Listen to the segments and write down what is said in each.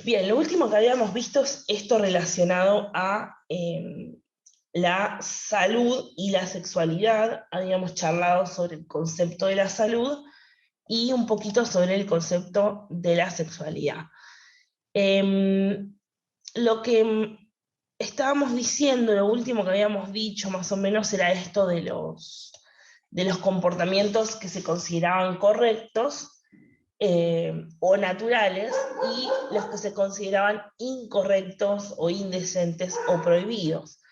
Bien, lo último que habíamos visto es esto relacionado a la salud y la sexualidad. Habíamos charlado sobre el concepto de la salud y un poquito sobre el concepto de la sexualidad. Lo que estábamos diciendo, lo último que habíamos dicho más o menos era esto de los comportamientos que se consideraban correctos o naturales y los que se consideraban incorrectos o indecentes o prohibidos.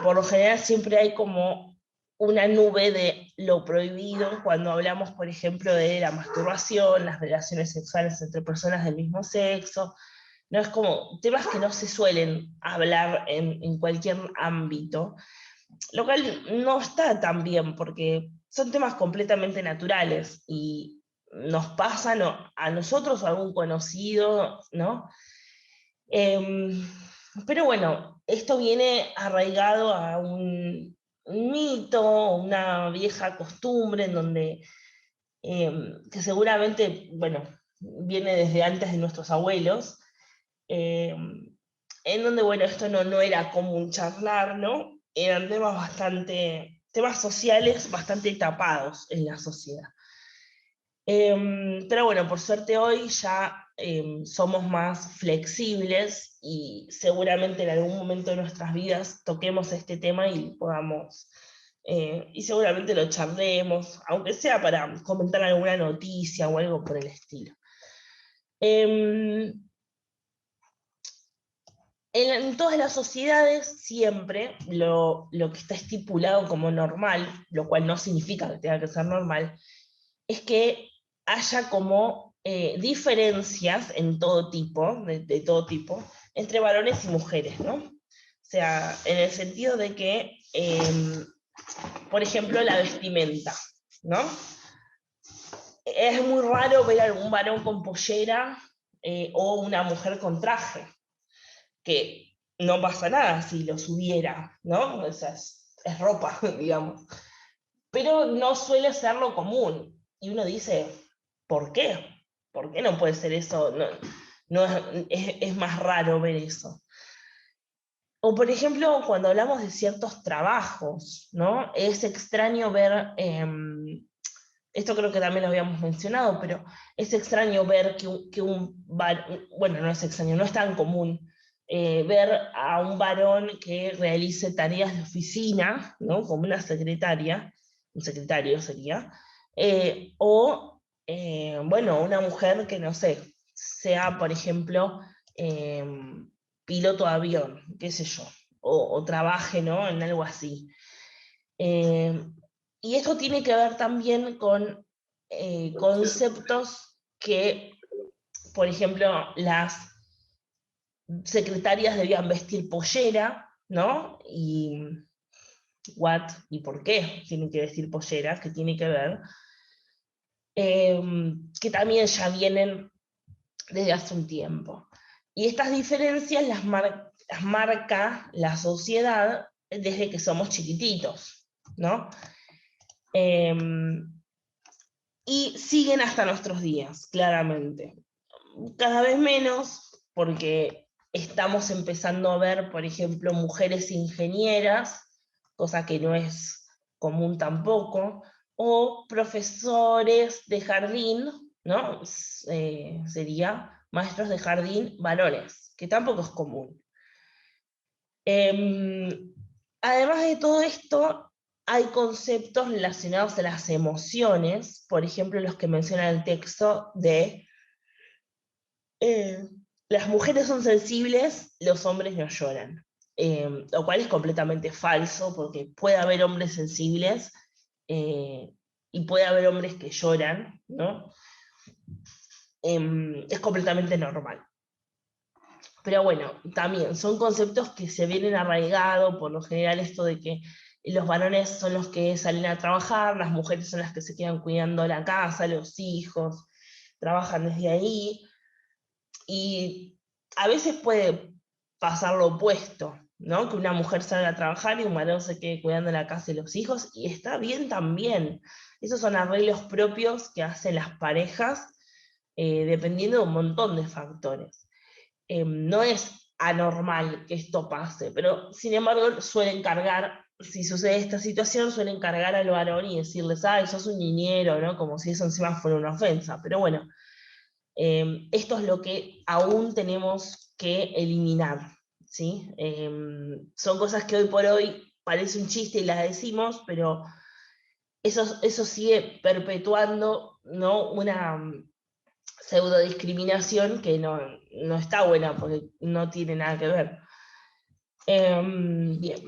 Por lo general siempre hay como una nube de lo prohibido cuando hablamos, por ejemplo, de la masturbación, las relaciones sexuales entre personas del mismo sexo. No es como temas que no se suelen hablar en cualquier ámbito, lo cual no está tan bien porque son temas completamente naturales y nos pasan a nosotros o a algún conocido, ¿no? Eh, pero bueno, esto viene arraigado a un mito, una vieja costumbre en donde, que seguramente, bueno, viene desde antes de nuestros abuelos, eh, en donde, bueno, esto no era común charlar, ¿no? Eran temas sociales bastante tapados en la sociedad. Pero bueno, por suerte hoy ya somos más flexibles y seguramente en algún momento de nuestras vidas toquemos este tema y podamos, y seguramente lo charlemos, aunque sea para comentar alguna noticia o algo por el estilo. Em, en todas las sociedades siempre lo que está estipulado como normal, lo cual no significa que tenga que ser normal, es que haya como diferencias en todo tipo, de todo tipo, entre varones y mujeres, ¿no? O sea, en el sentido de que, por ejemplo, la vestimenta, ¿no? Es muy raro ver a algún varón con pollera o una mujer con traje, que no pasa nada si los hubiera, ¿no? O sea, es ropa, digamos. Pero no suele ser lo común. Y uno dice, ¿por qué? ¿Por qué no puede ser eso? No, no es más raro ver eso. O por ejemplo, cuando hablamos de ciertos trabajos, ¿no? Es extraño ver, esto creo que también lo habíamos mencionado, pero es extraño ver bueno, no es extraño, no es tan común ver a un varón que realice tareas de oficina, ¿no? Como una secretaria, un secretario sería, bueno, una mujer que, no sé, sea, por ejemplo, eh, piloto de avión, qué sé yo, o trabaje, ¿no? En algo así. Eh, y esto tiene que ver también con conceptos que, por ejemplo, las secretarias debían vestir pollera, ¿no? ¿Y por qué tienen que vestir pollera? ¿Qué tiene que ver? Eh, que también ya vienen desde hace un tiempo. Y estas diferencias las marca la sociedad desde que somos chiquititos, ¿no? Eh, y siguen hasta nuestros días, claramente. Cada vez menos, porque estamos empezando a ver, por ejemplo, mujeres ingenieras, cosa que no es común tampoco, o profesores de jardín, ¿no? Sería maestros de jardín varones, que tampoco es común. Em, Además de todo esto, hay conceptos relacionados a las emociones, por ejemplo, los que menciona el texto de eh, las mujeres son sensibles, los hombres no lloran. Lo cual es completamente falso, porque puede haber hombres sensibles eh, y puede haber hombres que lloran, ¿no? Es completamente normal. Pero bueno, también son conceptos que se vienen arraigados, por lo general esto de que los varones son los que salen a trabajar, las mujeres son las que se quedan cuidando la casa, los hijos, trabajan desde ahí, y a veces puede pasar lo opuesto, ¿no? Que una mujer salga a trabajar y un varón se quede cuidando la casa y los hijos, y está bien también. Esos son arreglos propios que hacen las parejas, dependiendo de un montón de factores. No es anormal que esto pase, pero sin embargo suelen cargar, si sucede esta situación, suelen cargar al varón y decirles, ay, sos un niñero, ¿no? Como si eso encima fuera una ofensa. Pero bueno, esto es lo que aún tenemos que eliminar, ¿sí? Son cosas que hoy por hoy parece un chiste y las decimos, pero eso sigue perpetuando, ¿no? Una pseudodiscriminación que no está buena porque no tiene nada que ver. Bien,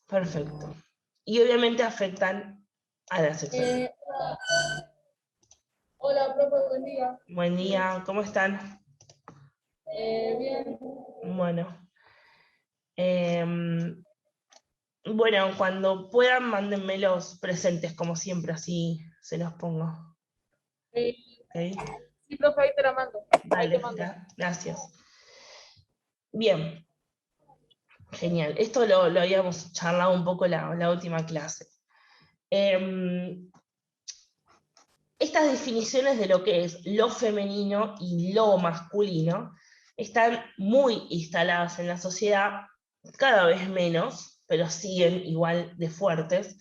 perfecto. Y obviamente afectan a la sexualidad. Hola, profe, buen día. Buen día, ¿cómo están? Bien. Bueno. Bueno, cuando puedan, mándenme los presentes, como siempre, así se los pongo. Eh, ¿Ok? sí, profe, ahí te la mando. Ahí te Dale, mando. gracias. Bien, genial. Esto lo habíamos charlado un poco la última clase. Estas definiciones de lo que es lo femenino y lo masculino están muy instaladas en la sociedad, cada vez menos, pero siguen igual de fuertes.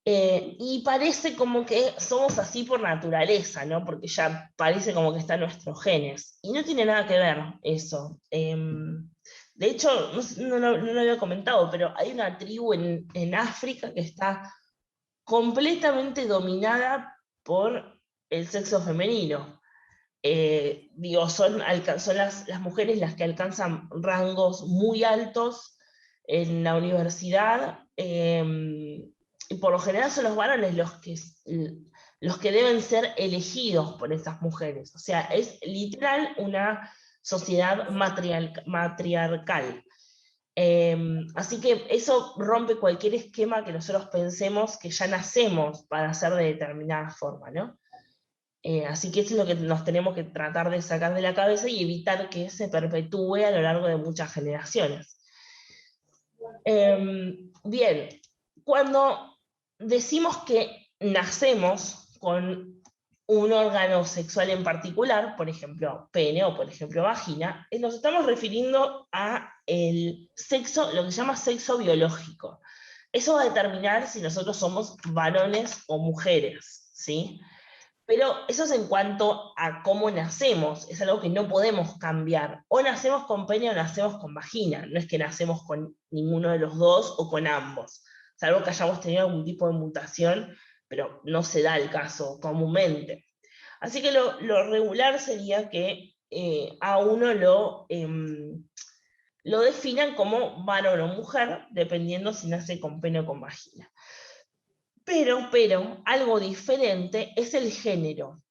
Y parece como que somos así por naturaleza, ¿no? Porque ya parece como que está en nuestros genes. Y no tiene nada que ver eso. De hecho, no lo había comentado, pero hay una tribu en África que está completamente dominada por el sexo femenino. Digo, son las mujeres las que alcanzan rangos muy altos en la universidad, y por lo general son los varones los que deben ser elegidos por esas mujeres. O sea, es literal una sociedad matriarcal. Así que eso rompe cualquier esquema que nosotros pensemos que ya nacemos para ser de determinada forma, ¿no? Así que eso es lo que nos tenemos que tratar de sacar de la cabeza y evitar que se perpetúe a lo largo de muchas generaciones. Bien, cuando decimos que nacemos con un órgano sexual en particular, por ejemplo pene o por ejemplo vagina, nos estamos refiriendo a el sexo, lo que se llama sexo biológico. Eso va a determinar si nosotros somos varones o mujeres, ¿sí? Pero eso es en cuanto a cómo nacemos, es algo que no podemos cambiar. O nacemos con pene o nacemos con vagina, no es que nacemos con ninguno de los dos o con ambos, salvo que hayamos tenido algún tipo de mutación, pero no se da el caso comúnmente. Así que lo regular sería que a uno lo definan como varón o mujer, dependiendo si nace con pene o con vagina. Pero, algo diferente es el género.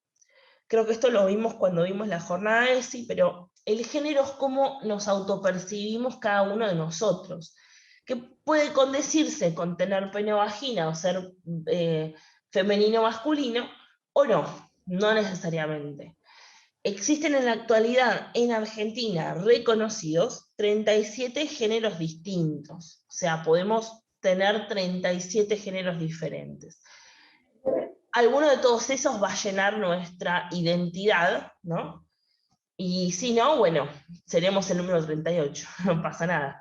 Creo que esto lo vimos cuando vimos la jornada de ESI, pero el género es cómo nos autopercibimos cada uno de nosotros, que puede condecirse con tener pene o vagina o ser femenino o masculino, o no necesariamente. Existen en la actualidad en Argentina reconocidos 37 géneros distintos, o sea, podemos tener 37 géneros diferentes. Alguno de todos esos va a llenar nuestra identidad, ¿no? Y si no, bueno, seremos el número 38, no pasa nada.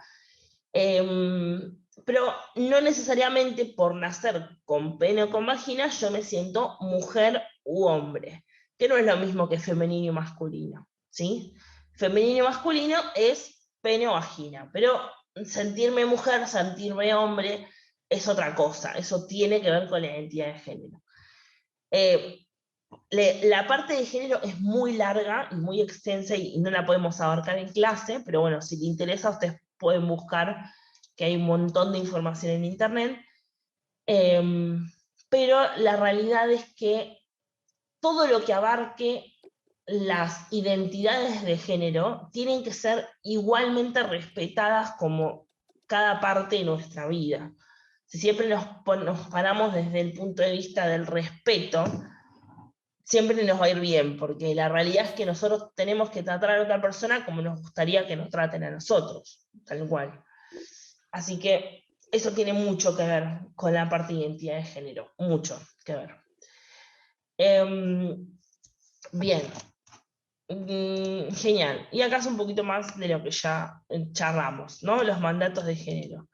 Pero no necesariamente por nacer con pene o con vagina yo me siento mujer u hombre, que no es lo mismo que femenino y masculino, ¿sí? Femenino y masculino es pene o vagina, pero sentirme mujer, sentirme hombre es otra cosa, eso tiene que ver con la identidad de género. Eh, la parte de género es muy larga y muy extensa y no la podemos abarcar en clase, pero bueno, si les interesa, ustedes pueden buscar, que hay un montón de información en internet. Pero la realidad es que todo lo que abarque las identidades de género tienen que ser igualmente respetadas como cada parte de nuestra vida. Si siempre nos paramos desde el punto de vista del respeto, siempre nos va a ir bien, porque la realidad es que nosotros tenemos que tratar a otra persona como nos gustaría que nos traten a nosotros, tal cual. Así que eso tiene mucho que ver con la parte de identidad de género, mucho que ver. Bien, Genial. Y acá es un poquito más de lo que ya charlamos, ¿no? Los mandatos de género.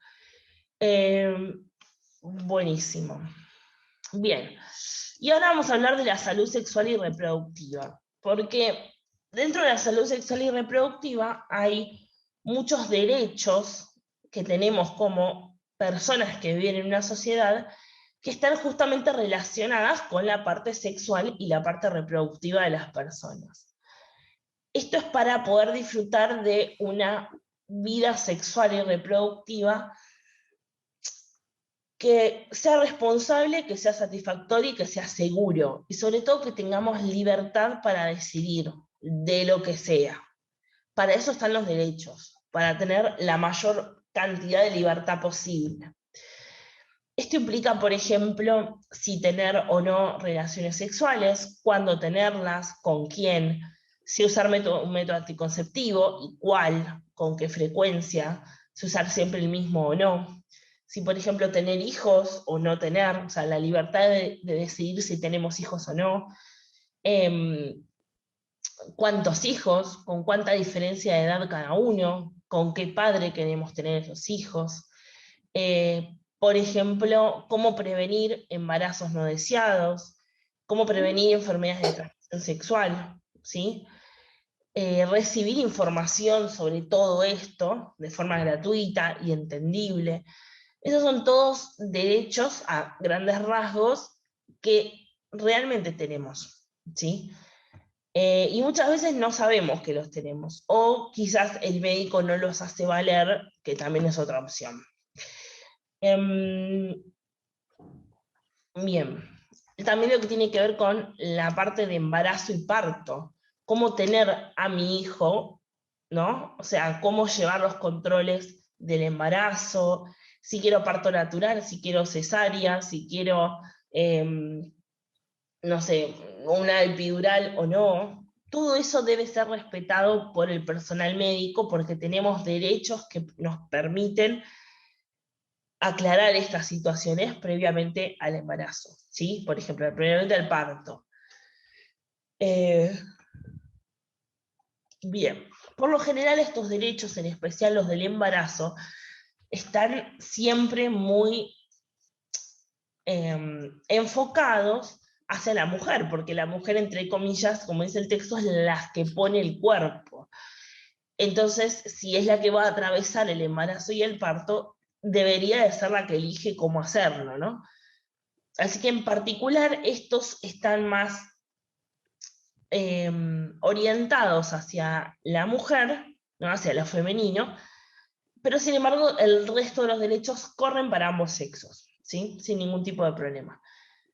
Buenísimo. Bien. Y ahora vamos a hablar de la salud sexual y reproductiva, porque dentro de la salud sexual y reproductiva hay muchos derechos que tenemos como personas que viven en una sociedad que están justamente relacionadas con la parte sexual y la parte reproductiva de las personas. Esto es para poder disfrutar de una vida sexual y reproductiva que sea responsable, que sea satisfactorio y que sea seguro. Y sobre todo que tengamos libertad para decidir de lo que sea. Para eso están los derechos, para tener la mayor cantidad de libertad posible. Esto implica, por ejemplo, si tener o no relaciones sexuales, cuándo tenerlas, con quién, si usar un método anticonceptivo y cuál, con qué frecuencia, si usar siempre el mismo o no. Si, por ejemplo, tener hijos o no tener, o sea, la libertad de decidir si tenemos hijos o no. Cuántos hijos, con cuánta diferencia de edad cada uno, con qué padre queremos tener esos hijos. Por ejemplo, cómo prevenir embarazos no deseados, cómo prevenir enfermedades de transmisión sexual, ¿sí? Recibir información sobre todo esto de forma gratuita y entendible. Esos son todos derechos a grandes rasgos que realmente tenemos, ¿sí? Y muchas veces no sabemos que los tenemos, o quizás el médico no los hace valer, que también es otra opción. Bien, también lo que tiene que ver con la parte de embarazo y parto, cómo tener a mi hijo, ¿no? O sea, cómo llevar los controles del embarazo, si quiero parto natural, si quiero cesárea, si quiero, no sé, una epidural o no. Todo eso debe ser respetado por el personal médico porque tenemos derechos que nos permiten aclarar estas situaciones previamente al embarazo, ¿sí? Por ejemplo, previamente al parto. Bien, por lo general estos derechos, en especial los del embarazo, están siempre muy enfocados hacia la mujer, porque la mujer, entre comillas, como dice el texto, es la que pone el cuerpo. Entonces, si es la que va a atravesar el embarazo y el parto, debería de ser la que elige cómo hacerlo, ¿no? Así que en particular estos están más orientados hacia la mujer, ¿no? Hacia lo femenino, pero sin embargo el resto de los derechos corren para ambos sexos, ¿sí? Sin ningún tipo de problema.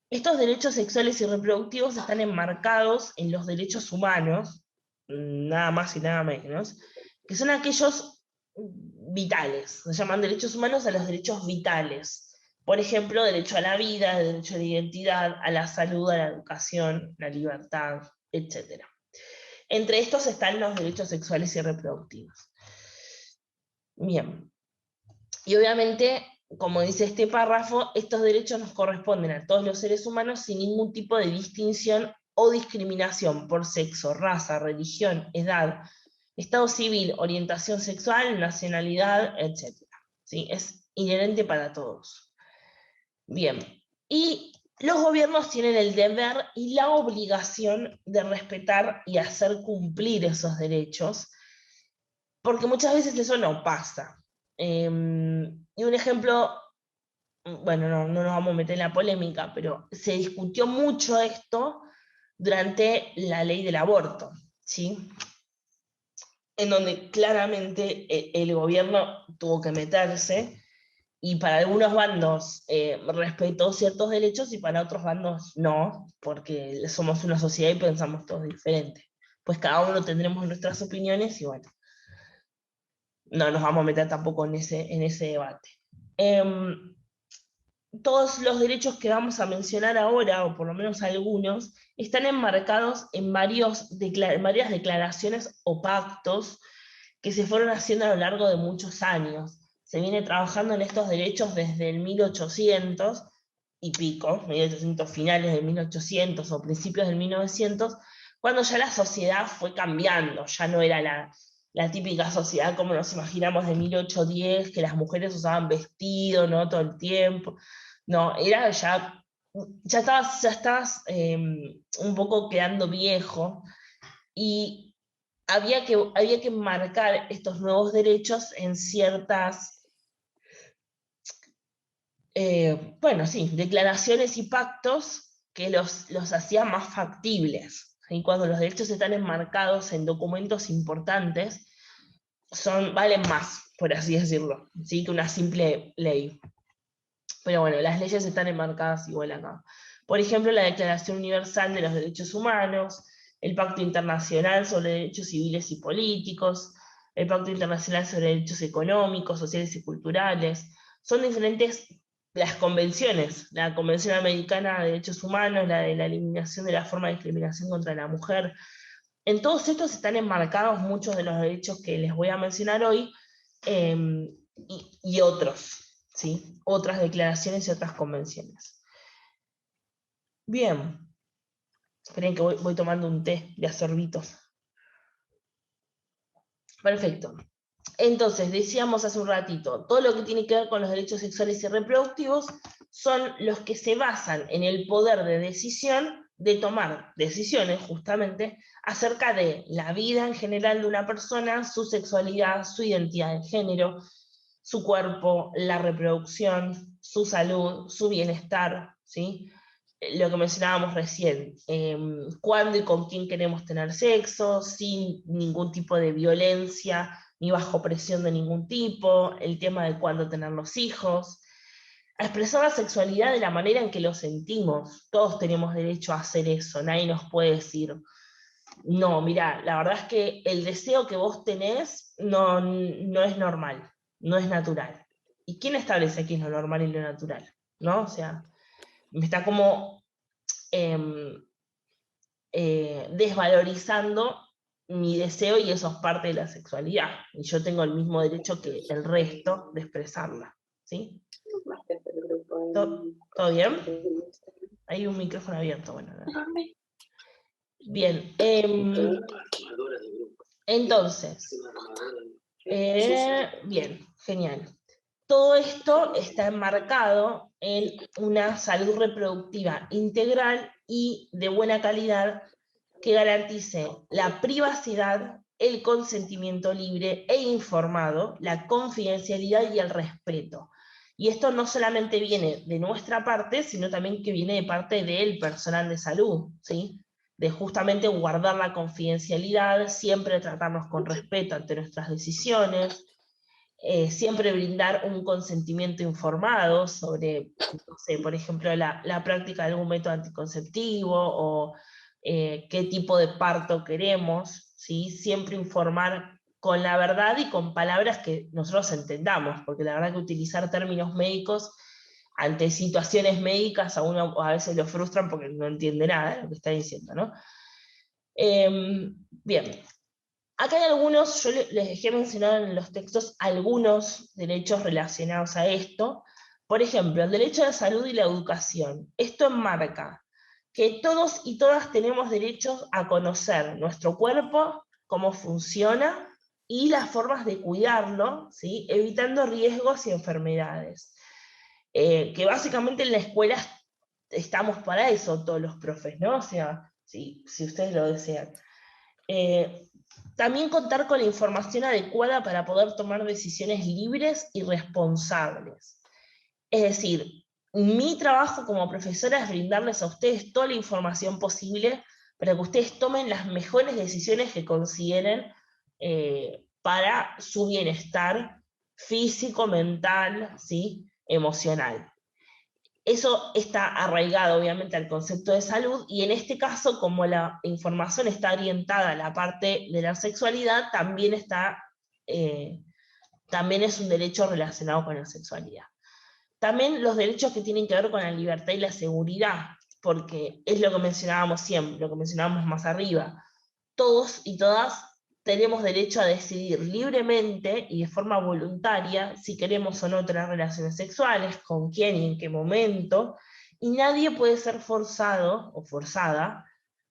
Estos derechos sexuales y reproductivos están enmarcados en los derechos humanos, nada más y nada menos, que son aquellos vitales, se llaman derechos humanos a los derechos vitales. Por ejemplo, derecho a la vida, derecho a la identidad, a la salud, a la educación, la libertad, etc. Entre estos están los derechos sexuales y reproductivos. Bien. Y obviamente, como dice este párrafo, estos derechos nos corresponden a todos los seres humanos sin ningún tipo de distinción o discriminación por sexo, raza, religión, edad, estado civil, orientación sexual, nacionalidad, etc. ¿Sí? Es inherente para todos. Bien, y los gobiernos tienen el deber y la obligación de respetar y hacer cumplir esos derechos, porque muchas veces eso no pasa. Y un ejemplo, bueno, no nos vamos a meter en la polémica, pero se discutió mucho esto durante la ley del aborto, ¿sí? En donde claramente el gobierno tuvo que meterse y para algunos bandos respetó ciertos derechos y para otros bandos no, porque somos una sociedad y pensamos todos diferentes. Pues cada uno tendremos nuestras opiniones y bueno, no nos vamos a meter tampoco en ese debate. Todos los derechos que vamos a mencionar ahora, o por lo menos algunos, están enmarcados en varias declaraciones o pactos que se fueron haciendo a lo largo de muchos años. Se viene trabajando en estos derechos desde el 1800 y pico, 1800 finales de 1800 o principios del 1900, cuando ya la sociedad fue cambiando, ya no era la típica sociedad como nos imaginamos de 1810, que las mujeres usaban vestido, ¿no? Todo el tiempo. No, era ya estabas un poco quedando viejo, y había que marcar estos nuevos derechos en ciertas, bueno, sí, declaraciones y pactos que los hacían más factibles. Y cuando los derechos están enmarcados en documentos importantes, valen más, por así decirlo, ¿sí? Que una simple ley. Pero bueno, las leyes están enmarcadas igual acá. Por ejemplo, la Declaración Universal de los Derechos Humanos, el Pacto Internacional sobre Derechos Civiles y Políticos, el Pacto Internacional sobre Derechos Económicos, Sociales y Culturales. Son diferentes las convenciones, la Convención Americana de Derechos Humanos, la de la eliminación de la forma de discriminación contra la mujer. En todos estos están enmarcados muchos de los derechos que les voy a mencionar hoy, y otros, ¿sí? Otras declaraciones y otras convenciones. Bien, esperen que voy tomando un té de sorbitos. Perfecto. Entonces, decíamos hace un ratito, todo lo que tiene que ver con los derechos sexuales y reproductivos son los que se basan en el poder de decisión, de tomar decisiones justamente acerca de la vida en general de una persona, su sexualidad, su identidad de género, su cuerpo, la reproducción, su salud, su bienestar, ¿sí? Lo que mencionábamos recién, cuándo y con quién queremos tener sexo, sin ningún tipo de violencia, ni bajo presión de ningún tipo, el tema de cuándo tener los hijos, a expresar la sexualidad de la manera en que lo sentimos. Todos tenemos derecho a hacer eso, nadie nos puede decir, no, mira, la verdad es que el deseo que vos tenés no es normal, no es natural. ¿Y quién establece qué es lo normal y lo natural? ¿No? O sea, me está como desvalorizando mi deseo, y eso es parte de la sexualidad. Y yo tengo el mismo derecho que el resto de expresarla. ¿Sí? ¿Todo bien? Hay un micrófono abierto. Bueno, ¿no? Bien. Entonces, bien, genial. Todo esto está enmarcado en una salud reproductiva integral y de buena calidad que garantice la privacidad, el consentimiento libre e informado, la confidencialidad y el respeto. Y esto no solamente viene de nuestra parte, sino también que viene de parte del personal de salud, ¿sí? De justamente guardar la confidencialidad, siempre tratarnos con respeto ante nuestras decisiones, siempre brindar un consentimiento informado sobre, no sé, por ejemplo, la práctica de algún método anticonceptivo, o qué tipo de parto queremos, ¿sí? Siempre informar con la verdad y con palabras que nosotros entendamos, porque la verdad que utilizar términos médicos ante situaciones médicas a uno a veces lo frustran porque no entiende nada de lo que está diciendo, ¿no? Bien, acá hay algunos, yo les dejé mencionar en los textos algunos derechos relacionados a esto. Por ejemplo, el derecho a la salud y la educación. Esto enmarca que todos y todas tenemos derecho a conocer nuestro cuerpo, cómo funciona y las formas de cuidarlo, ¿sí? Evitando riesgos y enfermedades. Que básicamente en la escuela estamos para eso todos los profes, ¿no? O sea, si ustedes lo desean. También contar con la información adecuada para poder tomar decisiones libres y responsables. Es decir, mi trabajo como profesora es brindarles a ustedes toda la información posible para que ustedes tomen las mejores decisiones que consideren, para su bienestar físico, mental, ¿sí? Emocional. Eso está arraigado obviamente al concepto de salud, y en este caso, como la información está orientada a la parte de la sexualidad, también es un derecho relacionado con la sexualidad. También los derechos que tienen que ver con la libertad y la seguridad, porque es lo que mencionábamos siempre, lo que mencionábamos más arriba. Todos y todas tenemos derecho a decidir libremente y de forma voluntaria si queremos o no tener relaciones sexuales, con quién y en qué momento, y nadie puede ser forzado o forzada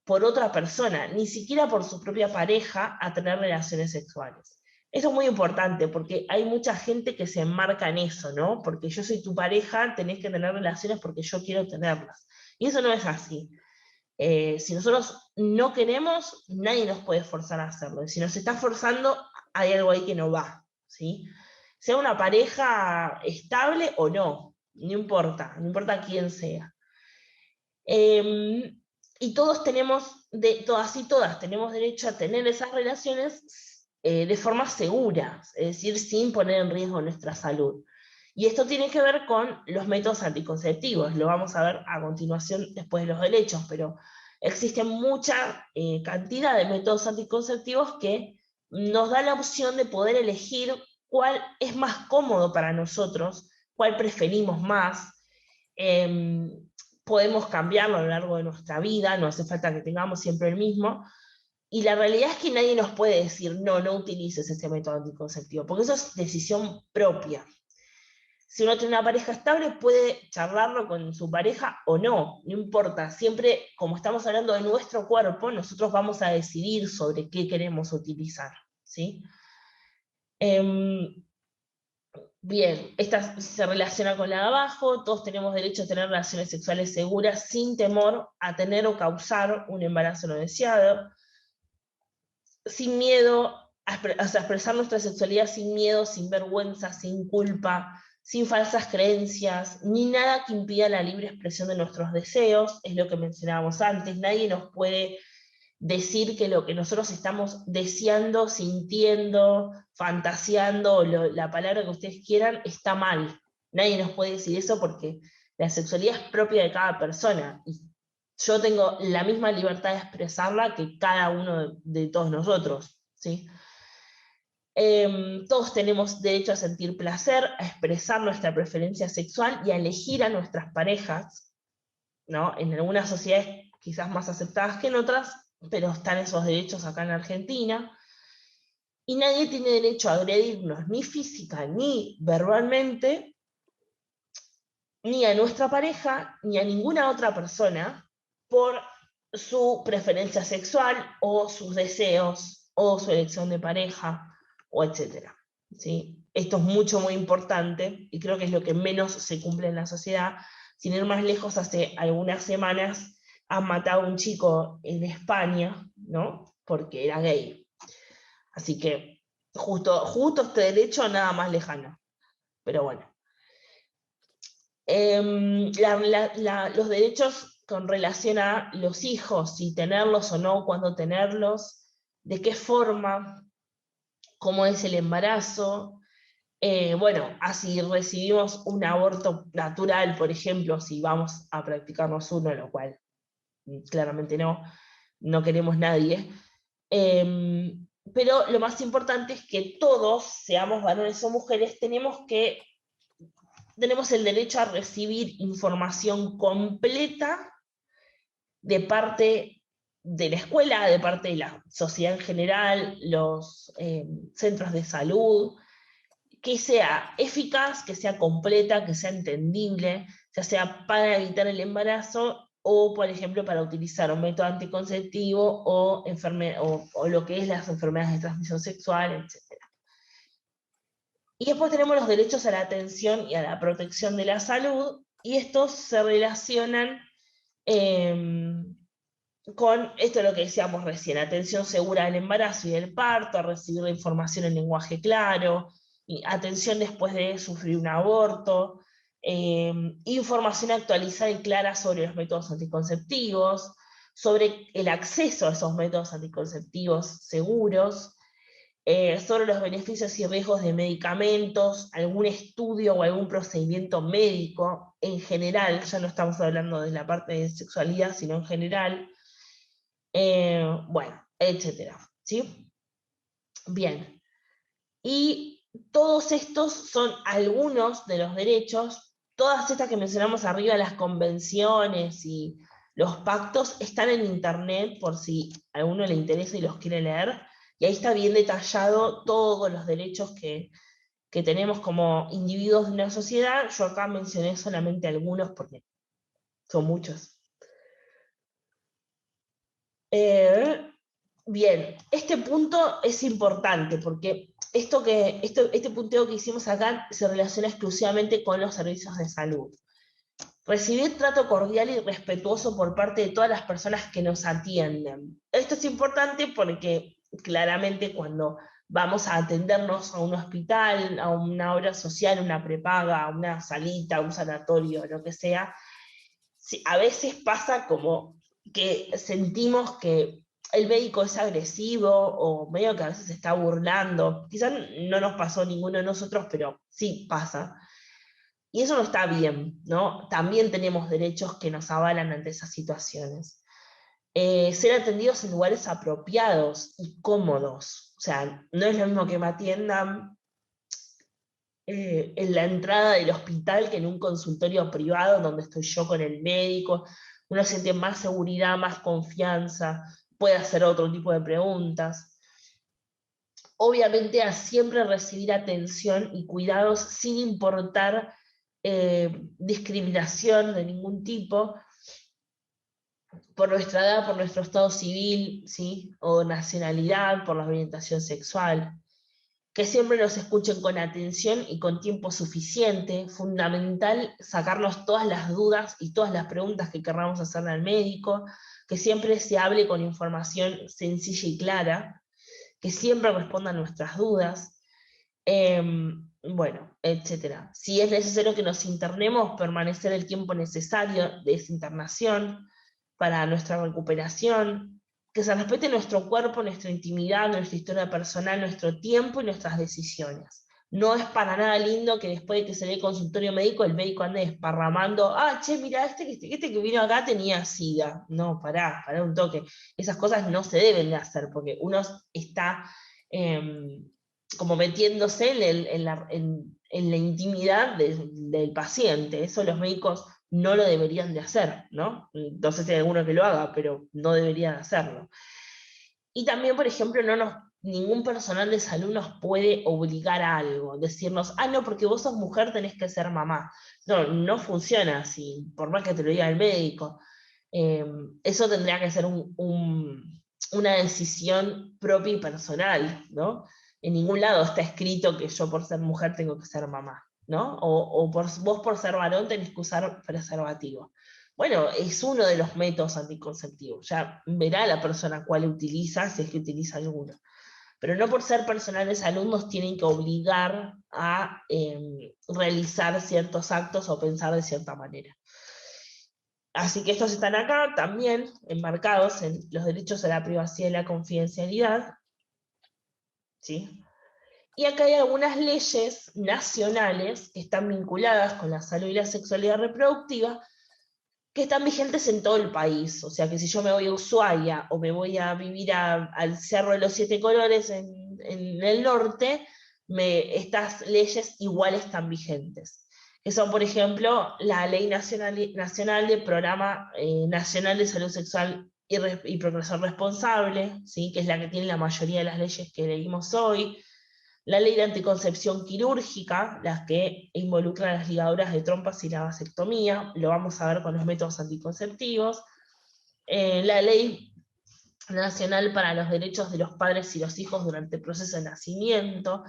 por otra persona, ni siquiera por su propia pareja, a tener relaciones sexuales. Esto es muy importante porque hay mucha gente que se enmarca en eso, ¿no? Porque yo soy tu pareja, tenés que tener relaciones porque yo quiero tenerlas. Y eso no es así. Si nosotros no queremos, nadie nos puede forzar a hacerlo. Y si nos está forzando, hay algo ahí que no va, ¿sí? Sea una pareja estable o no, no importa quién sea. Y todos tenemos, todas y todas, tenemos derecho a tener esas relaciones de forma segura, es decir, sin poner en riesgo nuestra salud. Y esto tiene que ver con los métodos anticonceptivos, lo vamos a ver a continuación después de los derechos, pero existe mucha cantidad de métodos anticonceptivos que nos da la opción de poder elegir cuál es más cómodo para nosotros, cuál preferimos más. Eh, Podemos cambiarlo a lo largo de nuestra vida, no hace falta que tengamos siempre el mismo, y la realidad es que nadie nos puede decir, no, no utilices ese método anticonceptivo, porque eso es decisión propia. Si uno tiene una pareja estable, puede charlarlo con su pareja o no, no importa, siempre, como estamos hablando de nuestro cuerpo, nosotros vamos a decidir sobre qué queremos utilizar, ¿sí? Bien, esta se relaciona con la de abajo, todos tenemos derecho a tener relaciones sexuales seguras sin temor a tener o causar un embarazo no deseado, sin miedo o sea, expresar nuestra sexualidad sin miedo, sin vergüenza, sin culpa, sin falsas creencias, ni nada que impida la libre expresión de nuestros deseos, es lo que mencionábamos antes, nadie nos puede decir que lo que nosotros estamos deseando, sintiendo, fantaseando, la palabra que ustedes quieran, está mal. Nadie nos puede decir eso porque la sexualidad es propia de cada persona. Y yo tengo la misma libertad de expresarla que cada uno de todos nosotros, ¿sí? Todos tenemos derecho a sentir placer, a expresar nuestra preferencia sexual y a elegir a nuestras parejas, ¿no? En algunas sociedades quizás más aceptadas que en otras, pero están esos derechos acá en Argentina, y nadie tiene derecho a agredirnos ni física ni verbalmente, ni a nuestra pareja, ni a ninguna otra persona, por su preferencia sexual, o sus deseos, o su elección de pareja, o etcétera. ¿Sí? Esto es muy importante, y creo que es lo que menos se cumple en la sociedad. Sin ir más lejos, hace algunas semanas han matado a un chico en España, ¿no? Porque era gay. Así que justo este derecho nada más lejano. Pero bueno. Los derechos con relación a los hijos, si tenerlos o no, cuándo tenerlos, de qué forma, cómo es el embarazo. Bueno, así recibimos un aborto natural, por ejemplo, si vamos a practicarnos uno, lo cual claramente no queremos nadie. Pero lo más importante es que todos, seamos varones o mujeres, tenemos el derecho a recibir información completa de parte de la escuela, de parte de la sociedad en general, los centros de salud, que sea eficaz, que sea completa, que sea entendible, ya sea para evitar el embarazo o, por ejemplo, para utilizar un método anticonceptivo o lo que es las enfermedades de transmisión sexual, etc. Y después tenemos los derechos a la atención y a la protección de la salud, y estos se relacionan eh, con esto de lo que decíamos recién, atención segura del embarazo y del parto, a recibir la información en lenguaje claro, y atención después de sufrir un aborto, información actualizada y clara sobre los métodos anticonceptivos, sobre el acceso a esos métodos anticonceptivos seguros, sobre los beneficios y riesgos de medicamentos, algún estudio o algún procedimiento médico en general, ya no estamos hablando de la parte de sexualidad, sino en general, bueno, etcétera, ¿sí? Bien, y todos estos son algunos de los derechos, todas estas que mencionamos arriba, las convenciones y los pactos, están en internet por si a alguno le interesa y los quiere leer, y ahí está bien detallado todos los derechos que tenemos como individuos de una sociedad. Yo acá mencioné solamente algunos porque son muchos. Bien, este punto es importante porque este punteo que hicimos acá se relaciona exclusivamente con los servicios de salud. Recibir trato cordial y respetuoso por parte de todas las personas que nos atienden. Esto es importante porque claramente cuando vamos a atendernos a un hospital, a una obra social, una prepaga, a una salita, un sanatorio, lo que sea, a veces pasa como que sentimos que el médico es agresivo o medio que a veces se está burlando. Quizás no nos pasó ninguno de nosotros, pero sí pasa. Y eso no está bien, ¿no? También tenemos derechos que nos avalan ante esas situaciones. Ser atendidos en lugares apropiados y cómodos. O sea, no es lo mismo que me atiendan en la entrada del hospital que en un consultorio privado donde estoy yo con el médico. Uno siente más seguridad, más confianza, puede hacer otro tipo de preguntas. Obviamente a siempre recibir atención y cuidados sin importar discriminación de ningún tipo, por nuestra edad, por nuestro estado civil, ¿sí? O nacionalidad, por la orientación sexual. Que siempre nos escuchen con atención y con tiempo suficiente. Fundamental sacarnos todas las dudas y todas las preguntas que querramos hacerle al médico, que siempre se hable con información sencilla y clara, que siempre respondan nuestras dudas. Bueno, etcétera. Si es necesario que nos internemos, permanecer el tiempo necesario de esa internación para nuestra recuperación, que se respete nuestro cuerpo, nuestra intimidad, nuestra historia personal, nuestro tiempo y nuestras decisiones. No es para nada lindo que después de que se dé consultorio médico, el médico ande desparramando, che, mira, este que vino acá tenía SIDA. No, pará un toque. Esas cosas no se deben de hacer, porque uno está como metiéndose en la intimidad del paciente. Eso los médicos no lo deberían de hacer, ¿no? No sé si hay alguno que lo haga, pero no deberían hacerlo. Y también, por ejemplo, ningún personal de salud nos puede obligar a algo, decirnos, no, porque vos sos mujer tenés que ser mamá. No, no funciona así, por más que te lo diga el médico. Eso tendría que ser una decisión propia y personal, ¿no? En ningún lado está escrito que yo por ser mujer tengo que ser mamá, ¿no? O vos por ser varón tenés que usar preservativo. Bueno, es uno de los métodos anticonceptivos. Ya verá la persona cuál utiliza, si es que utiliza alguno. Pero no por ser personal de salud nos tienen que obligar a realizar ciertos actos o pensar de cierta manera. Así que estos están acá también enmarcados en los derechos a la privacidad y la confidencialidad. ¿Sí? Y acá hay algunas leyes nacionales que están vinculadas con la salud y la sexualidad reproductiva, que están vigentes en todo el país. O sea que si yo me voy a Ushuaia o me voy a vivir al Cerro de los Siete Colores en el norte, estas leyes igual están vigentes. Que son, por ejemplo, la Ley Nacional del Programa Nacional de Salud Sexual y Procreación Responsable, ¿sí? Que es la que tiene la mayoría de las leyes que leímos hoy. La ley de anticoncepción quirúrgica, las que involucran las ligaduras de trompas y la vasectomía, lo vamos a ver con los métodos anticonceptivos. La ley nacional para los derechos de los padres y los hijos durante el proceso de nacimiento.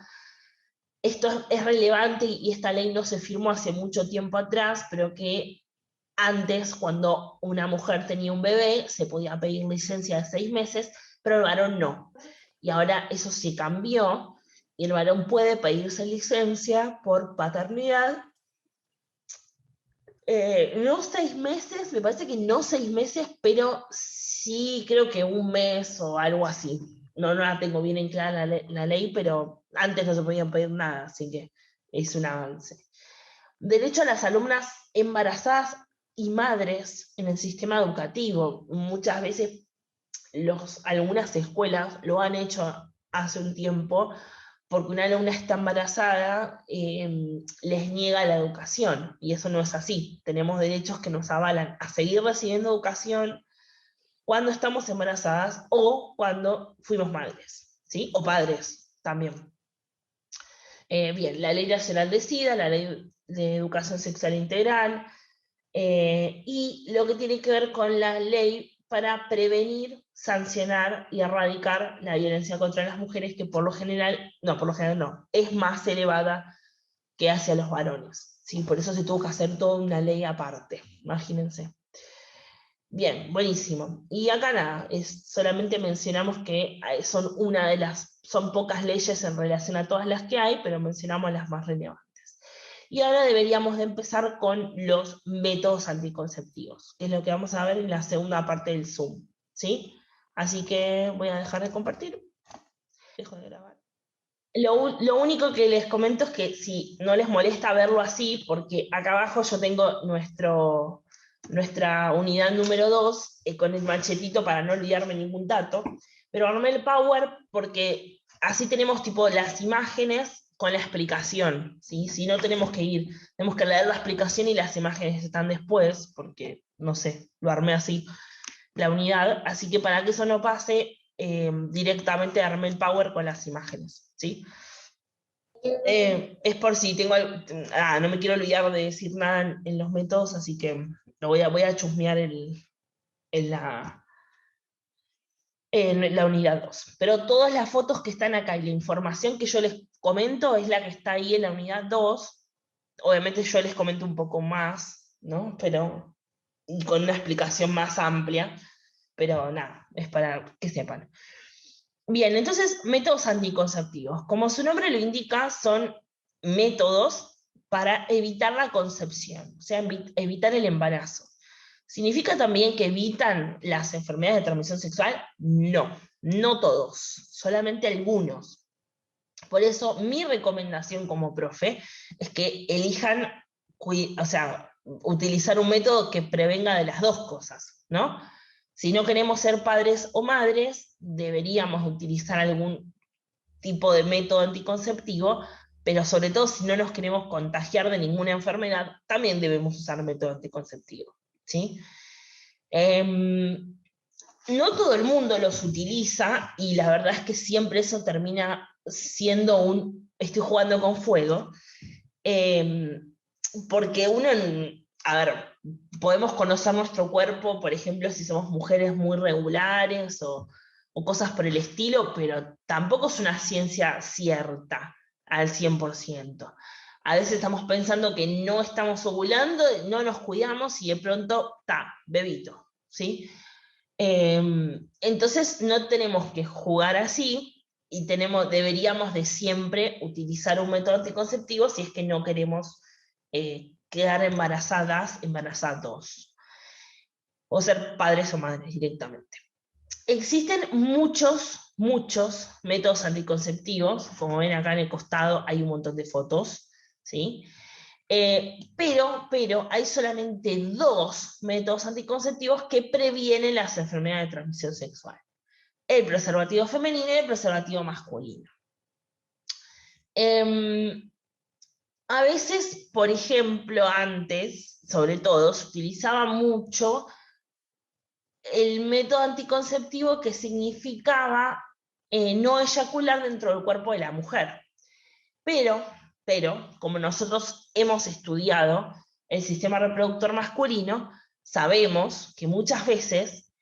Esto es relevante y esta ley no se firmó hace mucho tiempo atrás, pero que antes, cuando una mujer tenía un bebé, se podía pedir licencia de 6 meses, pero el varón no. Y ahora eso se cambió, y el varón puede pedirse licencia por paternidad. No 6 meses, me parece que no 6 meses, pero sí creo que 1 mes o algo así. No la tengo bien en clara la ley, pero antes no se podían pedir nada, así que es un avance. Derecho a las alumnas embarazadas y madres en el sistema educativo. Muchas veces algunas escuelas lo han hecho hace un tiempo, porque una alumna está embarazada, les niega la educación, y eso no es así. Tenemos derechos que nos avalan a seguir recibiendo educación cuando estamos embarazadas o cuando fuimos madres, ¿sí? O padres también. Bien, la Ley Nacional de SIDA, la Ley de Educación Sexual Integral, y lo que tiene que ver con la ley para prevenir, sancionar y erradicar la violencia contra las mujeres, que por lo general no, es más elevada que hacia los varones. ¿Sí? Por eso se tuvo que hacer toda una ley aparte, imagínense. Bien, buenísimo. Y acá nada, solamente mencionamos que son pocas leyes en relación a todas las que hay, pero mencionamos las más relevantes. Y ahora deberíamos de empezar con los métodos anticonceptivos, que es lo que vamos a ver en la segunda parte del Zoom, ¿sí? Así que voy a dejar de compartir. Dejo de grabar. Lo único que les comento es que si no les molesta verlo así, porque acá abajo yo tengo nuestra unidad número 2 con el machetito para no olvidarme ningún dato, pero armé el Power porque así tenemos tipo las imágenes con la explicación, ¿sí? Si no tenemos que leer la explicación y las imágenes están después, porque, no sé, lo armé así, la unidad, así que para que eso no pase, directamente armé el Power con las imágenes, ¿sí? Es por si tengo no me quiero olvidar de decir nada en los métodos, así que voy a chusmear en la unidad 2. Pero todas las fotos que están acá y la información que yo les comento es la que está ahí en la unidad 2. Obviamente yo les comento un poco más, ¿no? Pero y con una explicación más amplia, pero nada, es para que sepan. Bien, entonces, métodos anticonceptivos. Como su nombre lo indica, son métodos para evitar la concepción, o sea, evitar el embarazo. ¿Significa también que evitan las enfermedades de transmisión sexual? No, no todos, solamente algunos. Por eso, mi recomendación como profe es que elijan, utilizar un método que prevenga de las dos cosas, ¿no? Si no queremos ser padres o madres, deberíamos utilizar algún tipo de método anticonceptivo, pero sobre todo si no nos queremos contagiar de ninguna enfermedad, también debemos usar método anticonceptivo, ¿sí? No todo el mundo los utiliza y la verdad es que siempre eso termina siendo estoy jugando con fuego, porque a ver, podemos conocer nuestro cuerpo, por ejemplo, si somos mujeres muy regulares o cosas por el estilo, pero tampoco es una ciencia cierta al 100%. A veces estamos pensando que no estamos ovulando, no nos cuidamos y de pronto, bebito, ¿sí? Entonces no tenemos que jugar así y deberíamos de siempre utilizar un método anticonceptivo si es que no queremos quedar embarazados, o ser padres o madres directamente. Existen muchos métodos anticonceptivos, como ven acá en el costado hay un montón de fotos, ¿sí? Pero hay solamente 2 métodos anticonceptivos que previenen las enfermedades de transmisión sexual: el preservativo femenino y el preservativo masculino. A veces, por ejemplo, antes, sobre todo, se utilizaba mucho el método anticonceptivo que significaba no eyacular dentro del cuerpo de la mujer. Pero, como nosotros hemos estudiado el sistema reproductor masculino, sabemos que muchas veces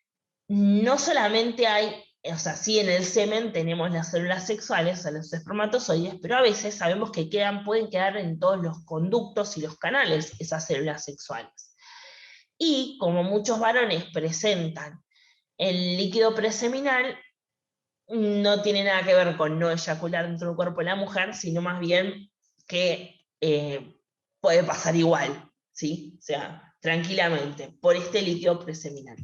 no solamente hay, o sea, sí en el semen tenemos las células sexuales, o sea, los espermatozoides, pero a veces sabemos que pueden quedar en todos los conductos y los canales esas células sexuales. Y como muchos varones presentan el líquido preseminal, no tiene nada que ver con no eyacular dentro del cuerpo de la mujer, sino más bien que puede pasar igual, ¿sí? O sea, tranquilamente, por este líquido preseminal.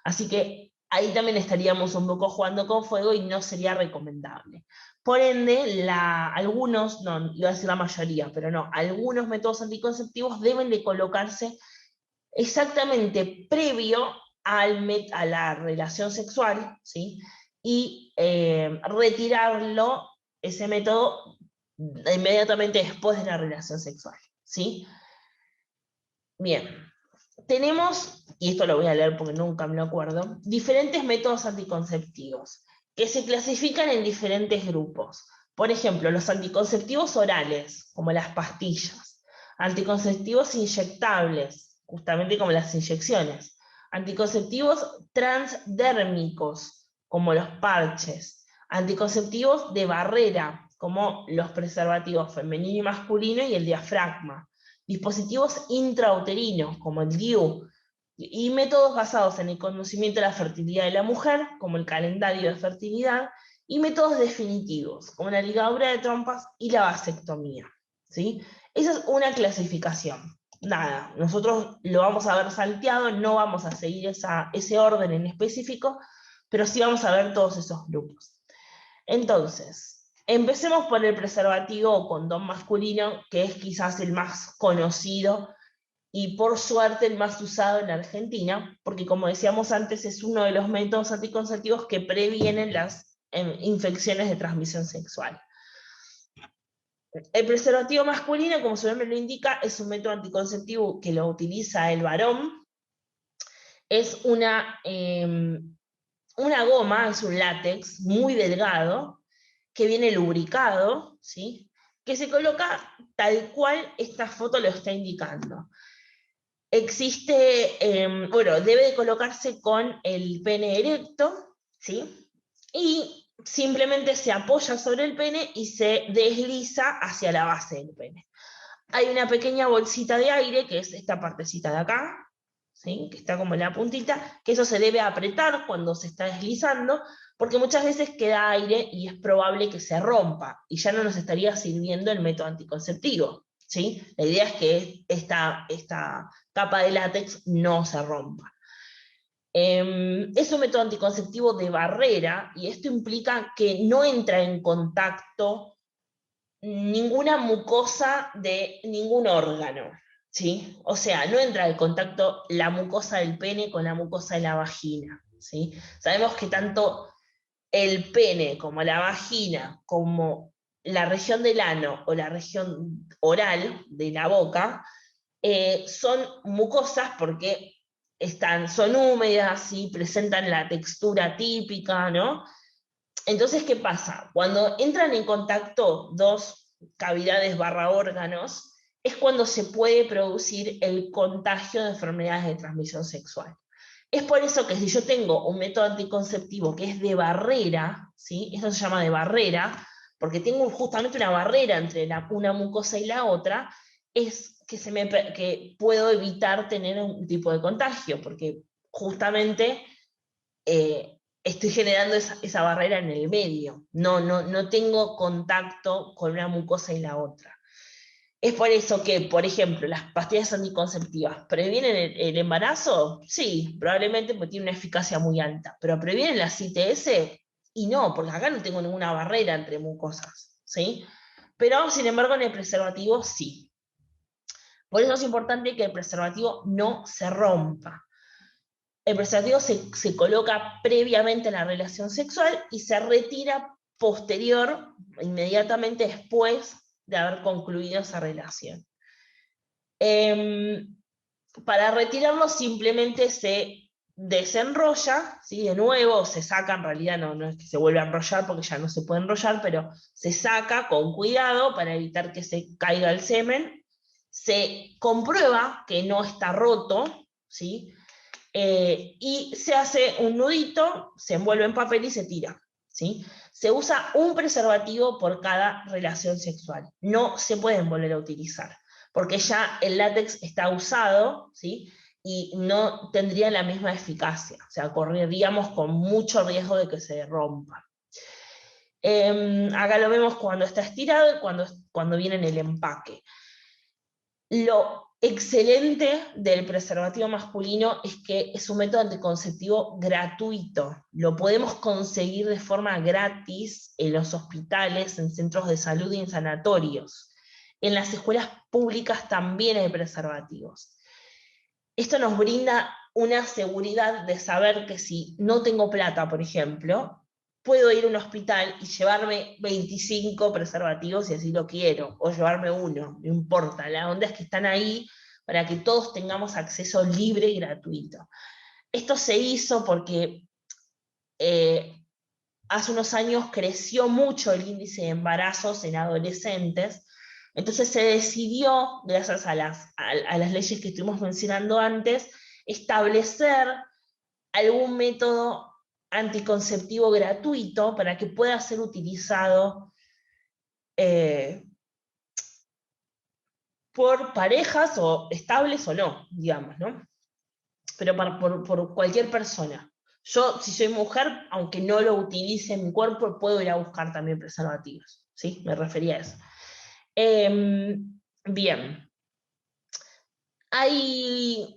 Así que ahí también estaríamos un poco jugando con fuego y no sería recomendable. Por ende, algunos, no iba a decir la mayoría, pero no, algunos métodos anticonceptivos deben de colocarse exactamente previo a la relación sexual, ¿sí? Y retirarlo, ese método, inmediatamente después de la relación sexual, ¿sí? Bien, tenemos, y esto lo voy a leer porque nunca me lo acuerdo, diferentes métodos anticonceptivos que se clasifican en diferentes grupos. Por ejemplo, los anticonceptivos orales, como las pastillas, anticonceptivos inyectables, justamente como las inyecciones, Anticonceptivos transdérmicos, como los parches. Anticonceptivos de barrera, como los preservativos femenino y masculino y el diafragma. Dispositivos intrauterinos, como el DIU, y métodos basados en el conocimiento de la fertilidad de la mujer, como el calendario de fertilidad, y métodos definitivos, como la ligadura de trompas y la vasectomía, ¿sí? Esa es una clasificación. Nada, nosotros lo vamos a ver salteado, no vamos a seguir ese orden en específico, pero sí vamos a ver todos esos grupos. Entonces, empecemos por el preservativo o condón masculino, que es quizás el más conocido y por suerte el más usado en Argentina, porque como decíamos antes, es uno de los métodos anticonceptivos que previenen las infecciones de transmisión sexual. El preservativo masculino, como su nombre lo indica, es un método anticonceptivo que lo utiliza el varón. Es una goma, es un látex muy delgado, que viene lubricado, ¿sí? Que se coloca tal cual esta foto lo está indicando. Existe, bueno, debe de colocarse con el pene erecto, ¿sí? Y simplemente se apoya sobre el pene y se desliza hacia la base del pene. Hay una pequeña bolsita de aire, que es esta partecita de acá, ¿sí? Que está como en la puntita, que eso se debe apretar cuando se está deslizando, porque muchas veces queda aire y es probable que se rompa, y ya no nos estaría sirviendo el método anticonceptivo, ¿sí? La idea es que esta capa de látex no se rompa. Es un método anticonceptivo de barrera, y esto implica que no entra en contacto ninguna mucosa de ningún órgano, ¿sí? O sea, no entra en contacto la mucosa del pene con la mucosa de la vagina, ¿sí? Sabemos que tanto el pene como la vagina, como la región del ano o la región oral de la boca, son mucosas porque son húmedas y presentan la textura típica, ¿no? Entonces, ¿qué pasa? Cuando entran en contacto dos cavidades barra órganos, es cuando se puede producir el contagio de enfermedades de transmisión sexual. Es por eso que si yo tengo un método anticonceptivo que es de barrera, ¿sí? Esto se llama de barrera, porque tengo justamente una barrera entre una mucosa y la otra, es que puedo evitar tener un tipo de contagio, porque justamente estoy generando esa barrera en el medio. No tengo contacto con una mucosa y la otra. Es por eso que, por ejemplo, las pastillas anticonceptivas previenen el embarazo, sí, probablemente porque tienen una eficacia muy alta, pero previenen las ITS y no, porque acá no tengo ninguna barrera entre mucosas, ¿sí? Pero, sin embargo, en el preservativo sí. Por eso es importante que el preservativo no se rompa. El preservativo se coloca previamente en la relación sexual y se retira posterior, inmediatamente después de haber concluido esa relación. Para retirarlo simplemente se desenrolla, ¿sí? De nuevo se saca, en realidad no es que se vuelva a enrollar porque ya no se puede enrollar, pero se saca con cuidado para evitar que se caiga el semen, se comprueba que no está roto, ¿sí? Y se hace un nudito, se envuelve en papel y se tira, ¿sí? Se usa un preservativo por cada relación sexual, no se pueden volver a utilizar, porque ya el látex está usado, ¿sí? Y no tendría la misma eficacia, o sea, correríamos con mucho riesgo de que se rompa. Acá lo vemos cuando está estirado y cuando viene en el empaque. Lo excelente del preservativo masculino es que es un método anticonceptivo gratuito. Lo podemos conseguir de forma gratis en los hospitales, en centros de salud y en sanatorios. En las escuelas públicas también hay preservativos. Esto nos brinda una seguridad de saber que si no tengo plata, por ejemplo, puedo ir a un hospital y llevarme 25 preservativos si así lo quiero, o llevarme uno, no importa, la onda es que están ahí para que todos tengamos acceso libre y gratuito. Esto se hizo porque hace unos años creció mucho el índice de embarazos en adolescentes, entonces se decidió, gracias a las leyes que estuvimos mencionando antes, establecer algún método anticonceptivo gratuito para que pueda ser utilizado por parejas o estables o no, digamos, ¿no? Pero por cualquier persona. Yo, si soy mujer, aunque no lo utilice en mi cuerpo, puedo ir a buscar también preservativos, ¿sí? Me refería a eso. Bien. Hay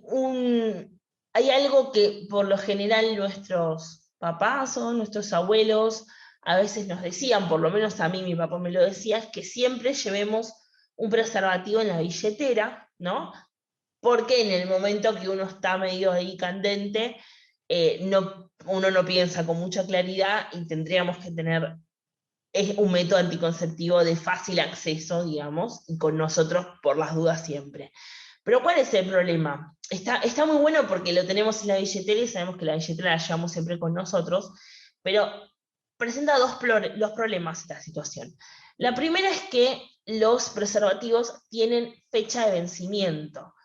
algo que por lo general nuestros papás o nuestros abuelos a veces nos decían, por lo menos a mí mi papá me lo decía, es que siempre llevemos un preservativo en la billetera, ¿no? Porque en el momento que uno está medio ahí candente, uno no piensa con mucha claridad y tendríamos que tener un método anticonceptivo de fácil acceso, digamos, y con nosotros por las dudas siempre. Pero ¿cuál es el problema? Está muy bueno porque lo tenemos en la billetera y sabemos que la billetera la llevamos siempre con nosotros, pero presenta dos problemas esta situación. La primera es que los preservativos tienen fecha de vencimiento.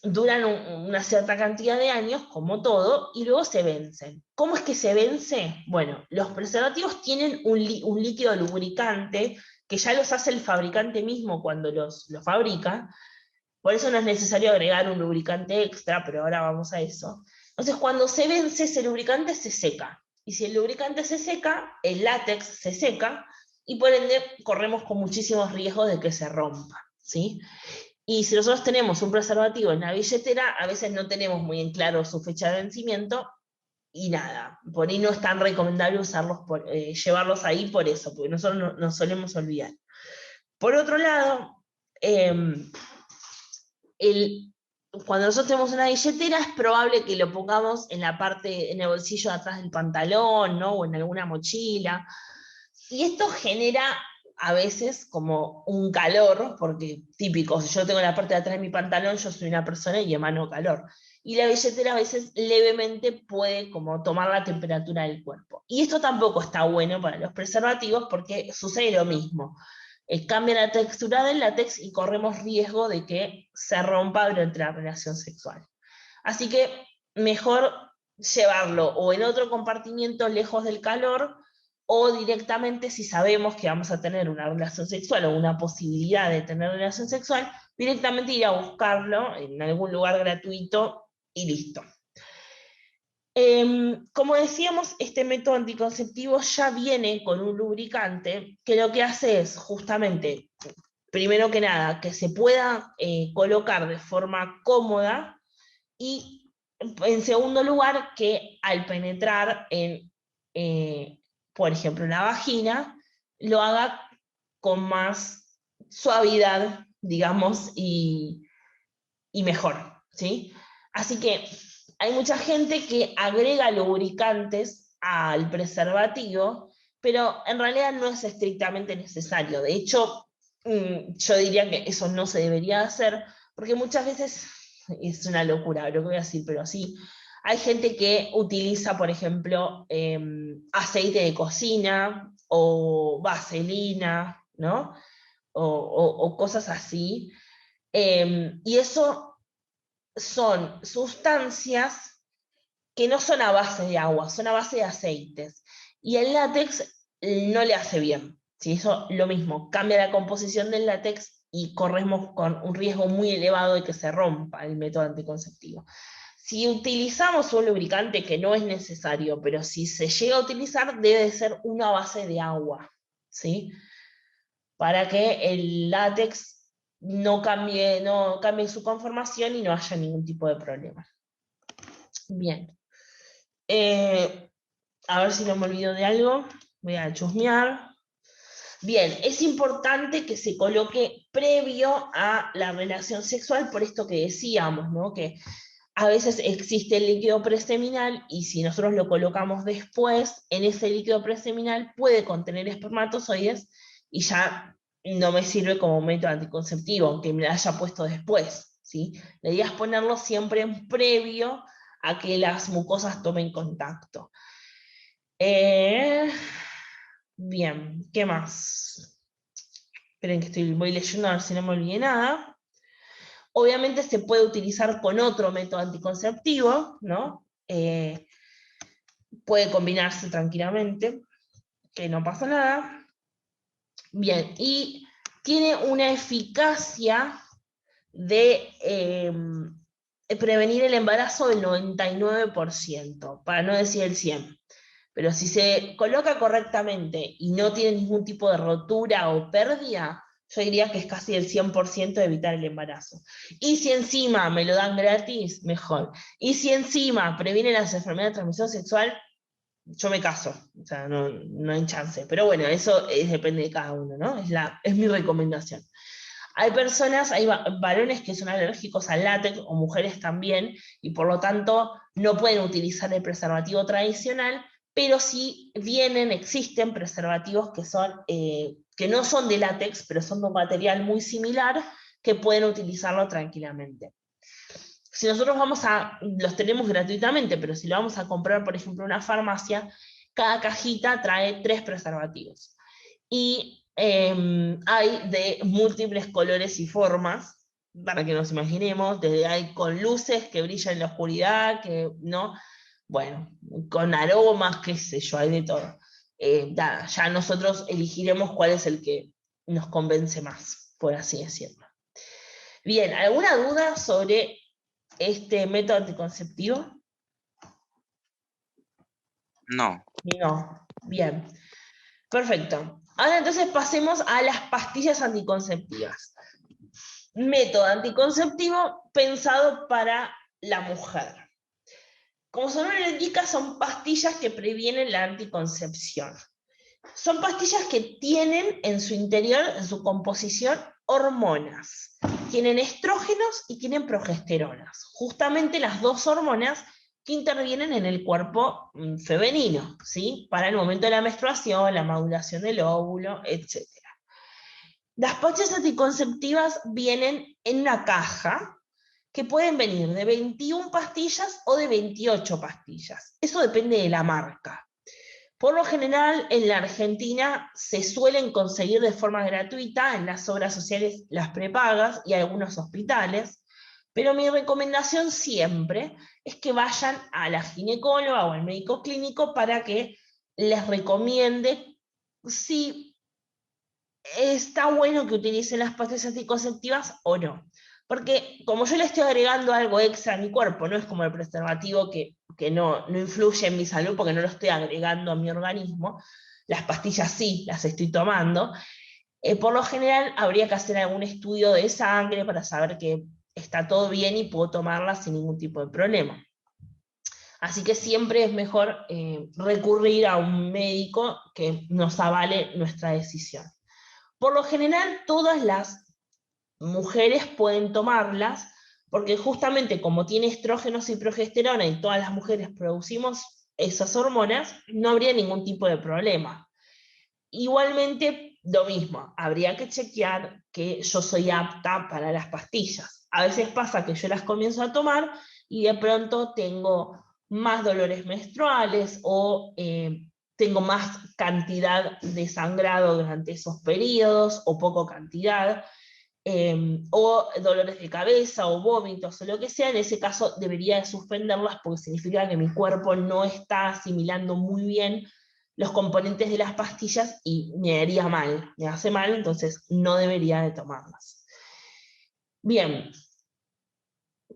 Duran una cierta cantidad de años, como todo, y luego se vencen. ¿Cómo es que se vence? Bueno, los preservativos tienen un líquido lubricante que ya los hace el fabricante mismo cuando los fabrica, por eso no es necesario agregar un lubricante extra, pero ahora vamos a eso. Entonces, cuando se vence, ese lubricante se seca. Y si el lubricante se seca, el látex se seca, y por ende corremos con muchísimos riesgos de que se rompa, ¿sí? Y si nosotros tenemos un preservativo en la billetera, a veces no tenemos muy en claro su fecha de vencimiento, y nada, por ahí no es tan recomendable llevarlos ahí por eso, porque nosotros nos solemos olvidar. Por otro lado, cuando nosotros tenemos una billetera es probable que lo pongamos en la parte, en el bolsillo de atrás del pantalón, ¿no? O en alguna mochila. Y esto genera a veces como un calor, porque típico, si yo tengo la parte de atrás de mi pantalón, yo soy una persona y emano calor. Y la billetera a veces levemente puede como tomar la temperatura del cuerpo. Y esto tampoco está bueno para los preservativos porque sucede lo mismo. Cambia la textura del látex y corremos riesgo de que se rompa durante la relación sexual. Así que mejor llevarlo o en otro compartimiento lejos del calor, o directamente, si sabemos que vamos a tener una relación sexual o una posibilidad de tener relación sexual, directamente ir a buscarlo en algún lugar gratuito y listo. Como decíamos, este método anticonceptivo ya viene con un lubricante que lo que hace es justamente, primero que nada, que se pueda colocar de forma cómoda, y en segundo lugar, que al penetrar por ejemplo, la vagina, lo haga con más suavidad, digamos, y mejor, ¿sí? Así que hay mucha gente que agrega lubricantes al preservativo, pero en realidad no es estrictamente necesario. De hecho, yo diría que eso no se debería hacer, porque muchas veces es una locura lo que voy a decir, pero sí, hay gente que utiliza, por ejemplo, aceite de cocina o vaselina, ¿no? O cosas así. Y eso son sustancias que no son a base de agua, son a base de aceites. Y el látex no le hace bien. ¿Sí? Eso lo mismo, cambia la composición del látex y corremos con un riesgo muy elevado de que se rompa el método anticonceptivo. Si utilizamos un lubricante que no es necesario, pero si se llega a utilizar, debe ser una base de agua, ¿sí? Para que el látex no cambie su conformación y no haya ningún tipo de problema. Bien. A ver si no me olvido de algo. Voy a chusmear. Bien, es importante que se coloque previo a la relación sexual, por esto que decíamos, ¿no? Que a veces existe el líquido preseminal y si nosotros lo colocamos después, en ese líquido preseminal puede contener espermatozoides y ya no me sirve como método anticonceptivo, aunque me lo haya puesto después, ¿sí? La idea es ponerlo siempre en previo a que las mucosas tomen contacto. Bien, ¿qué más? Esperen que voy leyendo a ver si no me olvidé nada. Obviamente se puede utilizar con otro método anticonceptivo, ¿no? Puede combinarse tranquilamente, que no pasa nada. Bien, y tiene una eficacia de prevenir el embarazo del 99%, para no decir el 100%. Pero si se coloca correctamente y no tiene ningún tipo de rotura o pérdida, yo diría que es casi el 100% de evitar el embarazo. Y si encima me lo dan gratis, mejor. Y si encima previene las enfermedades de transmisión sexual, yo me caso. O sea, no hay chance. Pero bueno, eso depende de cada uno, ¿no? Es mi recomendación. Hay personas, hay varones que son alérgicos al látex, o mujeres también, y por lo tanto no pueden utilizar el preservativo tradicional, pero sí existen preservativos que no son de látex, pero son de un material muy similar, que pueden utilizarlo tranquilamente. Si nosotros los tenemos gratuitamente, pero si lo vamos a comprar, por ejemplo, en una farmacia, cada cajita trae 3 preservativos. Y hay de múltiples colores y formas, para que nos imaginemos, desde hay con luces que brillan en la oscuridad, ¿no? Bueno, con aromas, qué sé yo, hay de todo. Ya nosotros elegiremos cuál es el que nos convence más, por así decirlo. Bien, ¿alguna duda sobre este método anticonceptivo? No. No, bien. Perfecto. Ahora entonces pasemos a las pastillas anticonceptivas. Método anticonceptivo pensado para la mujer. Como su nombre lo indica, son pastillas que previenen la anticoncepción. Son pastillas que tienen en su interior, en su composición, hormonas. Tienen estrógenos y tienen progesteronas. Justamente las dos hormonas que intervienen en el cuerpo femenino, ¿sí? Para el momento de la menstruación, la maduración del óvulo, etc. Las pastillas anticonceptivas vienen en una caja que pueden venir de 21 pastillas o de 28 pastillas. Eso depende de la marca. Por lo general, en la Argentina se suelen conseguir de forma gratuita en las obras sociales las prepagas y algunos hospitales, pero mi recomendación siempre es que vayan a la ginecóloga o al médico clínico para que les recomiende si está bueno que utilicen las pastillas anticonceptivas o no. Porque como yo le estoy agregando algo extra a mi cuerpo, no es como el preservativo que no influye en mi salud porque no lo estoy agregando a mi organismo, las pastillas sí, las estoy tomando. Por lo general habría que hacer algún estudio de sangre para saber que está todo bien y puedo tomarlas sin ningún tipo de problema. Así que siempre es mejor recurrir a un médico que nos avale nuestra decisión. Por lo general, todas las mujeres pueden tomarlas, porque justamente como tiene estrógenos y progesterona y todas las mujeres producimos esas hormonas, no habría ningún tipo de problema. Igualmente, lo mismo, habría que chequear que yo soy apta para las pastillas. A veces pasa que yo las comienzo a tomar y de pronto tengo más dolores menstruales o tengo más cantidad de sangrado durante esos periodos o poco cantidad, o dolores de cabeza o vómitos o lo que sea. En ese caso debería de suspenderlas porque significa que mi cuerpo no está asimilando muy bien los componentes de las pastillas y me haría mal, me hace mal, entonces no debería de tomarlas. Bien,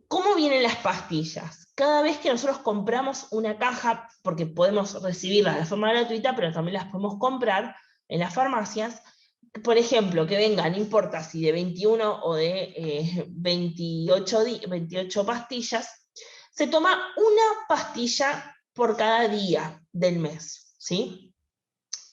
¿cómo vienen las pastillas? Cada vez que nosotros compramos una caja, porque podemos recibirlas de forma gratuita, pero también las podemos comprar en las farmacias, por ejemplo, que venga, no importa si de 21 o de 28 pastillas, se toma una pastilla por cada día del mes, ¿sí?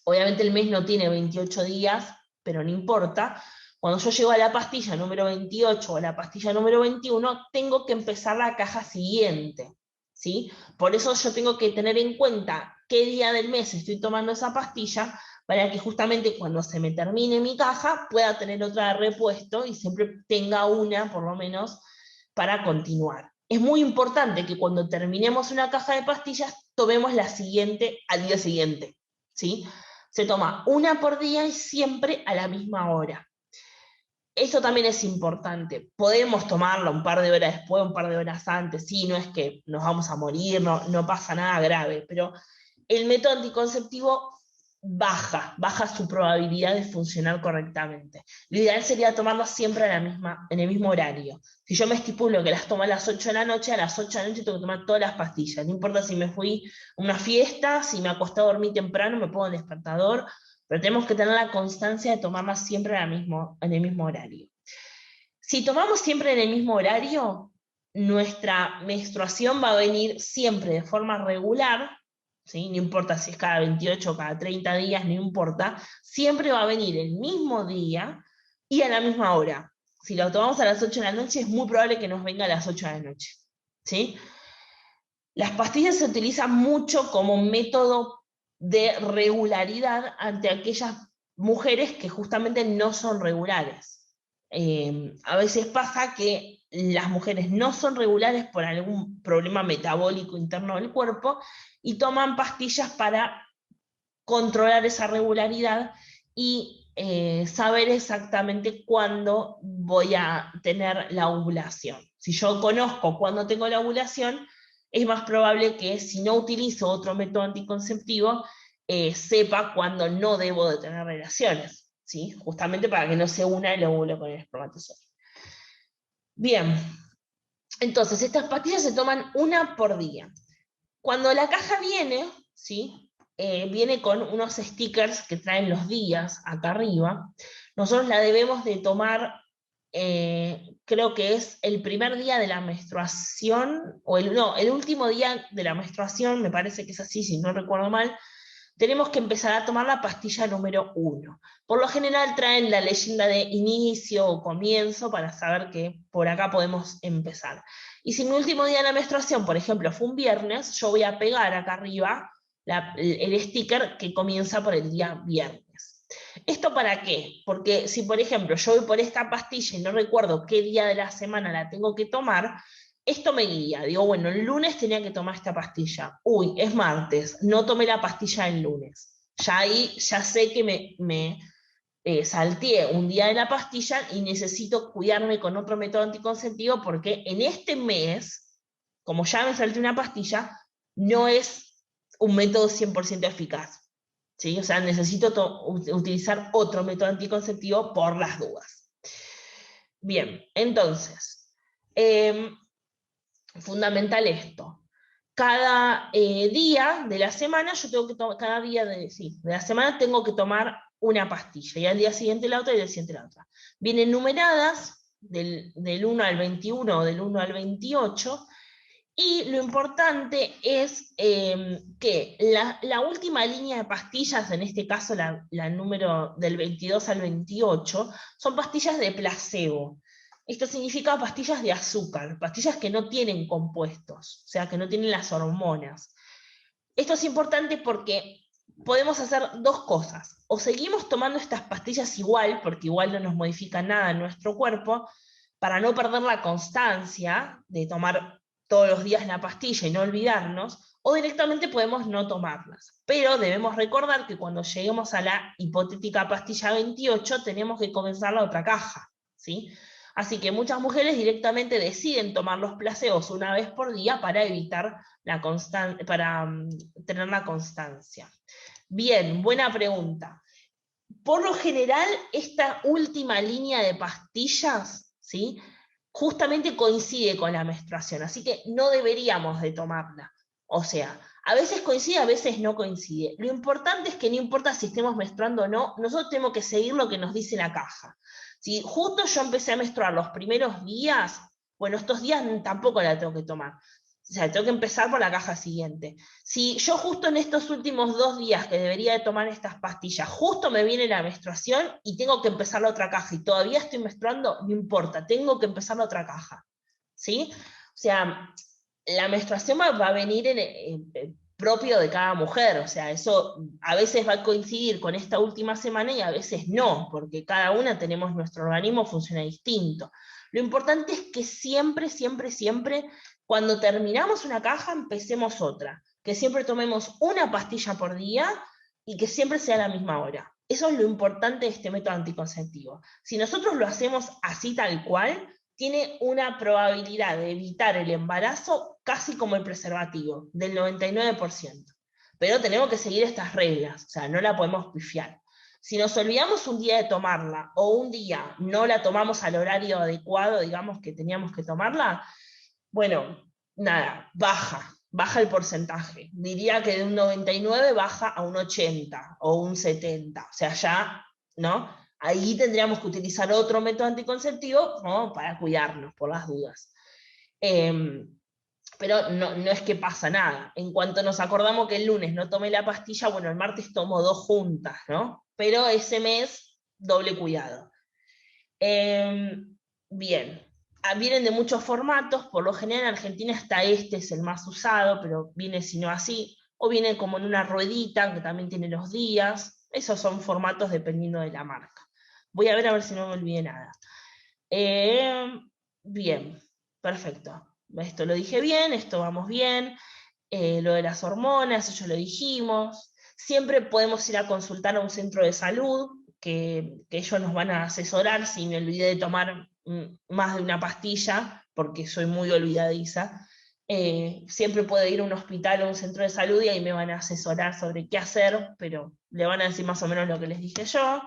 Obviamente el mes no tiene 28 días, pero no importa. Cuando yo llego a la pastilla número 28 o a la pastilla número 21, tengo que empezar la caja siguiente, ¿sí? Por eso yo tengo que tener en cuenta qué día del mes estoy tomando esa pastilla, para que justamente cuando se me termine mi caja pueda tener otra de repuesto y siempre tenga una, por lo menos, para continuar. Es muy importante que cuando terminemos una caja de pastillas, tomemos la siguiente al día siguiente, ¿sí? Se toma una por día y siempre a la misma hora. Esto también es importante. Podemos tomarla un par de horas después, un par de horas antes, sí, no es que nos vamos a morir, no pasa nada grave, pero el método anticonceptivo baja su probabilidad de funcionar correctamente. Lo ideal sería tomarlas siempre en el mismo horario. Si yo me estipulo que las tomo a las 8 de la noche, a las 8 de la noche tengo que tomar todas las pastillas. No importa si me fui a una fiesta, si me acosté a dormir temprano, me pongo el despertador, pero tenemos que tener la constancia de tomarlas siempre en el mismo horario. Si tomamos siempre en el mismo horario, nuestra menstruación va a venir siempre de forma regular, ¿sí? No importa si es cada 28 o cada 30 días, no importa, siempre va a venir el mismo día y a la misma hora. Si lo tomamos a las 8 de la noche, es muy probable que nos venga a las 8 de la noche. ¿Sí? Las pastillas se utilizan mucho como método de regularidad ante aquellas mujeres que justamente no son regulares. A veces pasa que las mujeres no son regulares por algún problema metabólico interno del cuerpo y toman pastillas para controlar esa regularidad y saber exactamente cuándo voy a tener la ovulación. Si yo conozco cuándo tengo la ovulación, es más probable que si no utilizo otro método anticonceptivo, sepa cuándo no debo de tener relaciones, ¿sí? Justamente para que no se una el óvulo con el espermatozoide. Bien, entonces estas pastillas se toman una por día. Cuando la caja viene, ¿sí? Viene con unos stickers que traen los días acá arriba. Nosotros la debemos de tomar, creo que es el primer día de la menstruación, o el último día de la menstruación, me parece que es así, si no recuerdo mal. Tenemos que empezar a tomar la pastilla número 1. Por lo general traen la leyenda de inicio o comienzo para saber que por acá podemos empezar. Y si mi último día de la menstruación, por ejemplo, fue un viernes, yo voy a pegar acá arriba el sticker que comienza por el día viernes. ¿Esto para qué? Porque si, por ejemplo, yo voy por esta pastilla y no recuerdo qué día de la semana la tengo que tomar, esto me guía. Digo, bueno, el lunes tenía que tomar esta pastilla. Uy, es martes, no tomé la pastilla el lunes. Ya ahí ya sé que me salteé un día de la pastilla y necesito cuidarme con otro método anticonceptivo porque en este mes, como ya me salté una pastilla, no es un método 100% eficaz. ¿Sí? O sea, necesito utilizar otro método anticonceptivo por las dudas. Bien, entonces, fundamental esto. Cada día de la semana, yo tengo que tomar, cada día de la semana tengo que tomar una pastilla, y al día siguiente la otra, y al día siguiente la otra. Vienen numeradas del 1 al 21 o del 1 al 28, y lo importante es que la última línea de pastillas, en este caso la número del 22 al 28, son pastillas de placebo. Esto significa pastillas de azúcar, pastillas que no tienen compuestos, o sea, que no tienen las hormonas. Esto es importante porque podemos hacer dos cosas. O seguimos tomando estas pastillas igual, porque igual no nos modifica nada en nuestro cuerpo, para no perder la constancia de tomar todos los días la pastilla y no olvidarnos, o directamente podemos no tomarlas. Pero debemos recordar que cuando lleguemos a la hipotética pastilla 28, tenemos que comenzar la otra caja, ¿sí? Así que muchas mujeres directamente deciden tomar los placebos una vez por día para evitar para tener la constancia. Bien, buena pregunta. Por lo general, esta última línea de pastillas, ¿sí? Justamente coincide con la menstruación, así que no deberíamos de tomarla. O sea, a veces coincide, a veces no coincide. Lo importante es que no importa si estemos menstruando o no, nosotros tenemos que seguir lo que nos dice la caja. Si justo yo empecé a menstruar los primeros días, bueno, estos días tampoco la tengo que tomar. O sea, tengo que empezar por la caja siguiente. Si yo justo en estos últimos 2 días que debería de tomar estas pastillas, justo me viene la menstruación y tengo que empezar la otra caja y todavía estoy menstruando, no importa, tengo que empezar la otra caja. ¿Sí? O sea, la menstruación va a venir propio de cada mujer, o sea, eso a veces va a coincidir con esta última semana y a veces no, porque cada una tenemos, nuestro organismo funciona distinto. Lo importante es que siempre, siempre, siempre, cuando terminamos una caja, empecemos otra, que siempre tomemos una pastilla por día y que siempre sea a la misma hora. Eso es lo importante de este método anticonceptivo. Si nosotros lo hacemos así tal cual, tiene una probabilidad de evitar el embarazo casi como el preservativo, del 99%. Pero tenemos que seguir estas reglas, o sea, no la podemos pifiar. Si nos olvidamos un día de tomarla, o un día no la tomamos al horario adecuado, digamos que teníamos que tomarla, bueno, nada, baja el porcentaje. Diría que de un 99 baja a un 80 o un 70. O sea, ya, ¿no? Ahí tendríamos que utilizar otro método anticonceptivo, ¿no? Para cuidarnos, por las dudas. Pero no es que pasa nada. En cuanto nos acordamos que el lunes no tomé la pastilla, bueno, el martes tomo 2 juntas, ¿no? Pero ese mes, doble cuidado. Bien, vienen de muchos formatos, por lo general en Argentina hasta este es el más usado, pero viene si no así, o viene como en una ruedita, que también tiene los días. Esos son formatos dependiendo de la marca. Voy a ver si no me olvidé nada. Bien, perfecto. Esto lo dije bien, esto vamos bien. Lo de las hormonas, eso lo dijimos. Siempre podemos ir a consultar a un centro de salud, que ellos nos van a asesorar si me olvidé de tomar más de una pastilla, porque soy muy olvidadiza. Siempre puedo ir a un hospital o a un centro de salud y ahí me van a asesorar sobre qué hacer, pero le van a decir más o menos lo que les dije yo.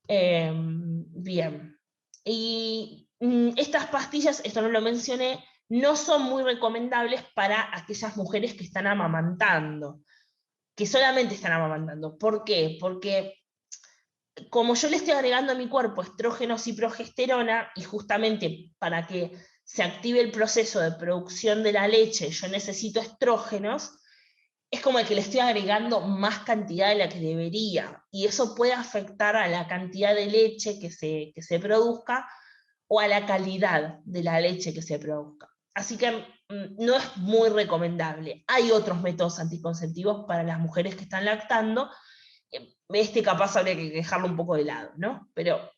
Bien. Y estas pastillas, esto no lo mencioné, no son muy recomendables para aquellas mujeres que están amamantando, que solamente están amamantando. ¿Por qué? Porque como yo le estoy agregando a mi cuerpo estrógenos y progesterona, y justamente para que se active el proceso de producción de la leche, yo necesito estrógenos, es como que le estoy agregando más cantidad de la que debería, y eso puede afectar a la cantidad de leche que se produzca, o a la calidad de la leche que se produzca. Así que no es muy recomendable. Hay otros métodos anticonceptivos para las mujeres que están lactando, este capaz habría que dejarlo un poco de lado, ¿no? Pero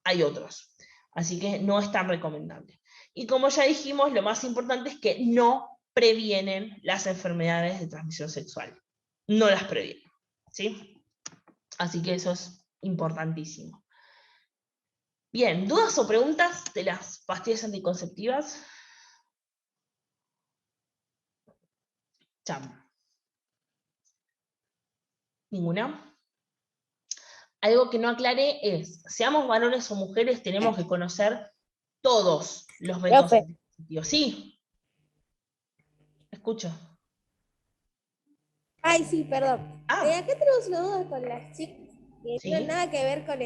hay otros. Así que no es tan recomendable. Y como ya dijimos, lo más importante es que no previenen las enfermedades de transmisión sexual. No las previenen, ¿sí? Así que eso es importantísimo. Bien, ¿dudas o preguntas de las pastillas anticonceptivas? Cham. ¿Ninguna? Algo que no aclaré es, seamos varones o mujeres, tenemos que conocer todos los métodos Profe. anticonceptivos. ¿Sí? Escucho. Ay, sí, perdón. Ah, Acá tenemos una duda con las chicas que no tienen sí. nada que ver con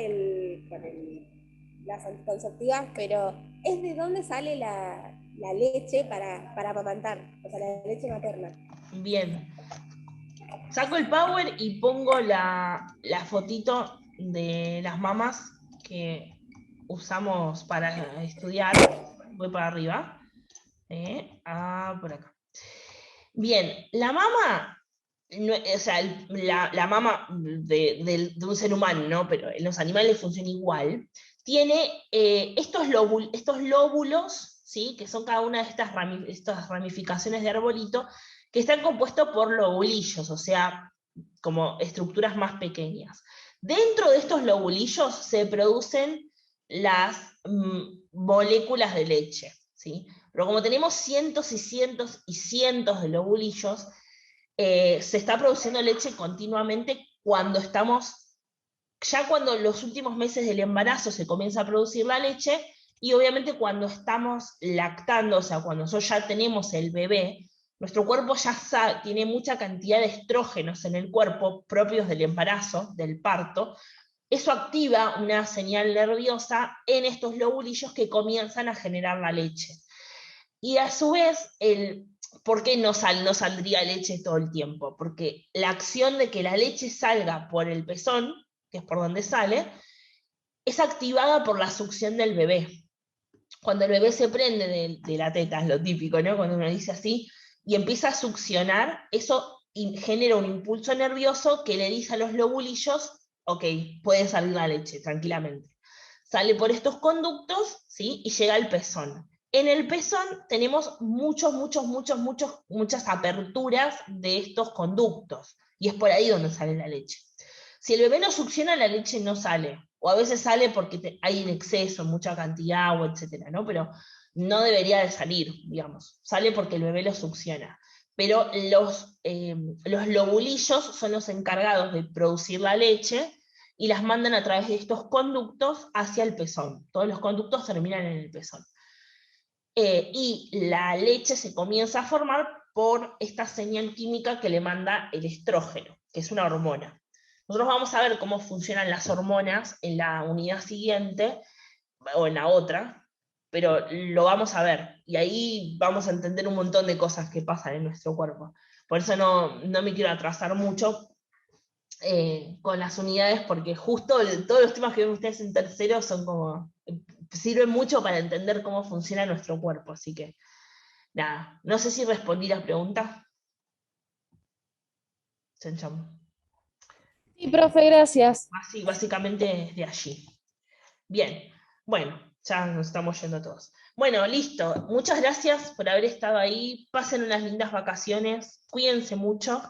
las anticonceptivas, pero es de dónde sale la leche para amamantar, o sea, la leche materna. Bien. Saco el power y pongo la fotito de las mamas que usamos para estudiar. Voy para arriba. Por acá. Bien, la mama, o sea, la mama de un ser humano, ¿no? Pero en los animales funciona igual. Tiene estos lóbulos, ¿sí? Que son cada una de estas ramificaciones de arbolito, que están compuestos por lobulillos, o sea, como estructuras más pequeñas. Dentro de estos lobulillos se producen las moléculas de leche, ¿sí? Pero como tenemos cientos y cientos y cientos de lobulillos, se está produciendo leche continuamente cuando los últimos meses del embarazo se comienza a producir la leche, y obviamente cuando estamos lactando, o sea, cuando nosotros ya tenemos el bebé, nuestro cuerpo ya tiene mucha cantidad de estrógenos en el cuerpo propios del embarazo, del parto. Eso activa una señal nerviosa en estos lobulillos que comienzan a generar la leche. Y a su vez, ¿por qué no saldría leche todo el tiempo? Porque la acción de que la leche salga por el pezón, que es por donde sale, es activada por la succión del bebé. Cuando el bebé se prende de la teta, es lo típico, ¿no? Cuando uno dice así, y empieza a succionar, eso genera un impulso nervioso que le dice a los lobulillos, ok, puede salir la leche tranquilamente. Sale por estos conductos, ¿sí? Y llega al pezón. En el pezón tenemos muchas aperturas de estos conductos, y es por ahí donde sale la leche. Si el bebé no succiona, la leche no sale. O a veces sale porque hay en exceso, mucha cantidad, o etcétera, ¿no? Pero no debería de salir, digamos. Sale porque el bebé lo succiona. Pero los lobulillos son los encargados de producir la leche y las mandan a través de estos conductos hacia el pezón. Todos los conductos terminan en el pezón. Y la leche se comienza a formar por esta señal química que le manda el estrógeno, que es una hormona. Nosotros vamos a ver cómo funcionan las hormonas en la unidad siguiente, o en la otra, pero lo vamos a ver, y ahí vamos a entender un montón de cosas que pasan en nuestro cuerpo. Por eso no me quiero atrasar mucho con las unidades, porque justo todos los temas que ven ustedes en tercero son como, sirven mucho para entender cómo funciona nuestro cuerpo, así que nada, no sé si respondí la pregunta. Sencham. Sí, profe, gracias. Así, básicamente es de allí. Bien, bueno, ya nos estamos yendo todos. Bueno, listo. Muchas gracias por haber estado ahí. Pasen unas lindas vacaciones. Cuídense mucho.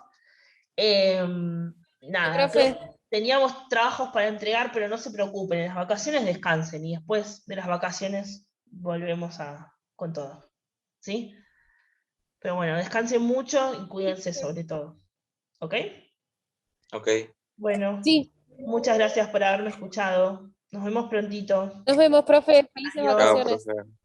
Nada, Profe. teníamos trabajos para entregar, pero no se preocupen. En las vacaciones descansen y después de las vacaciones volvemos con todo. ¿Sí? Pero bueno, descansen mucho y cuídense sobre todo. ¿Ok? Ok. Bueno, Sí, muchas gracias por haberme escuchado. Nos vemos prontito. nos vemos, profe. Felices Adiós. Chao, vacaciones. profe.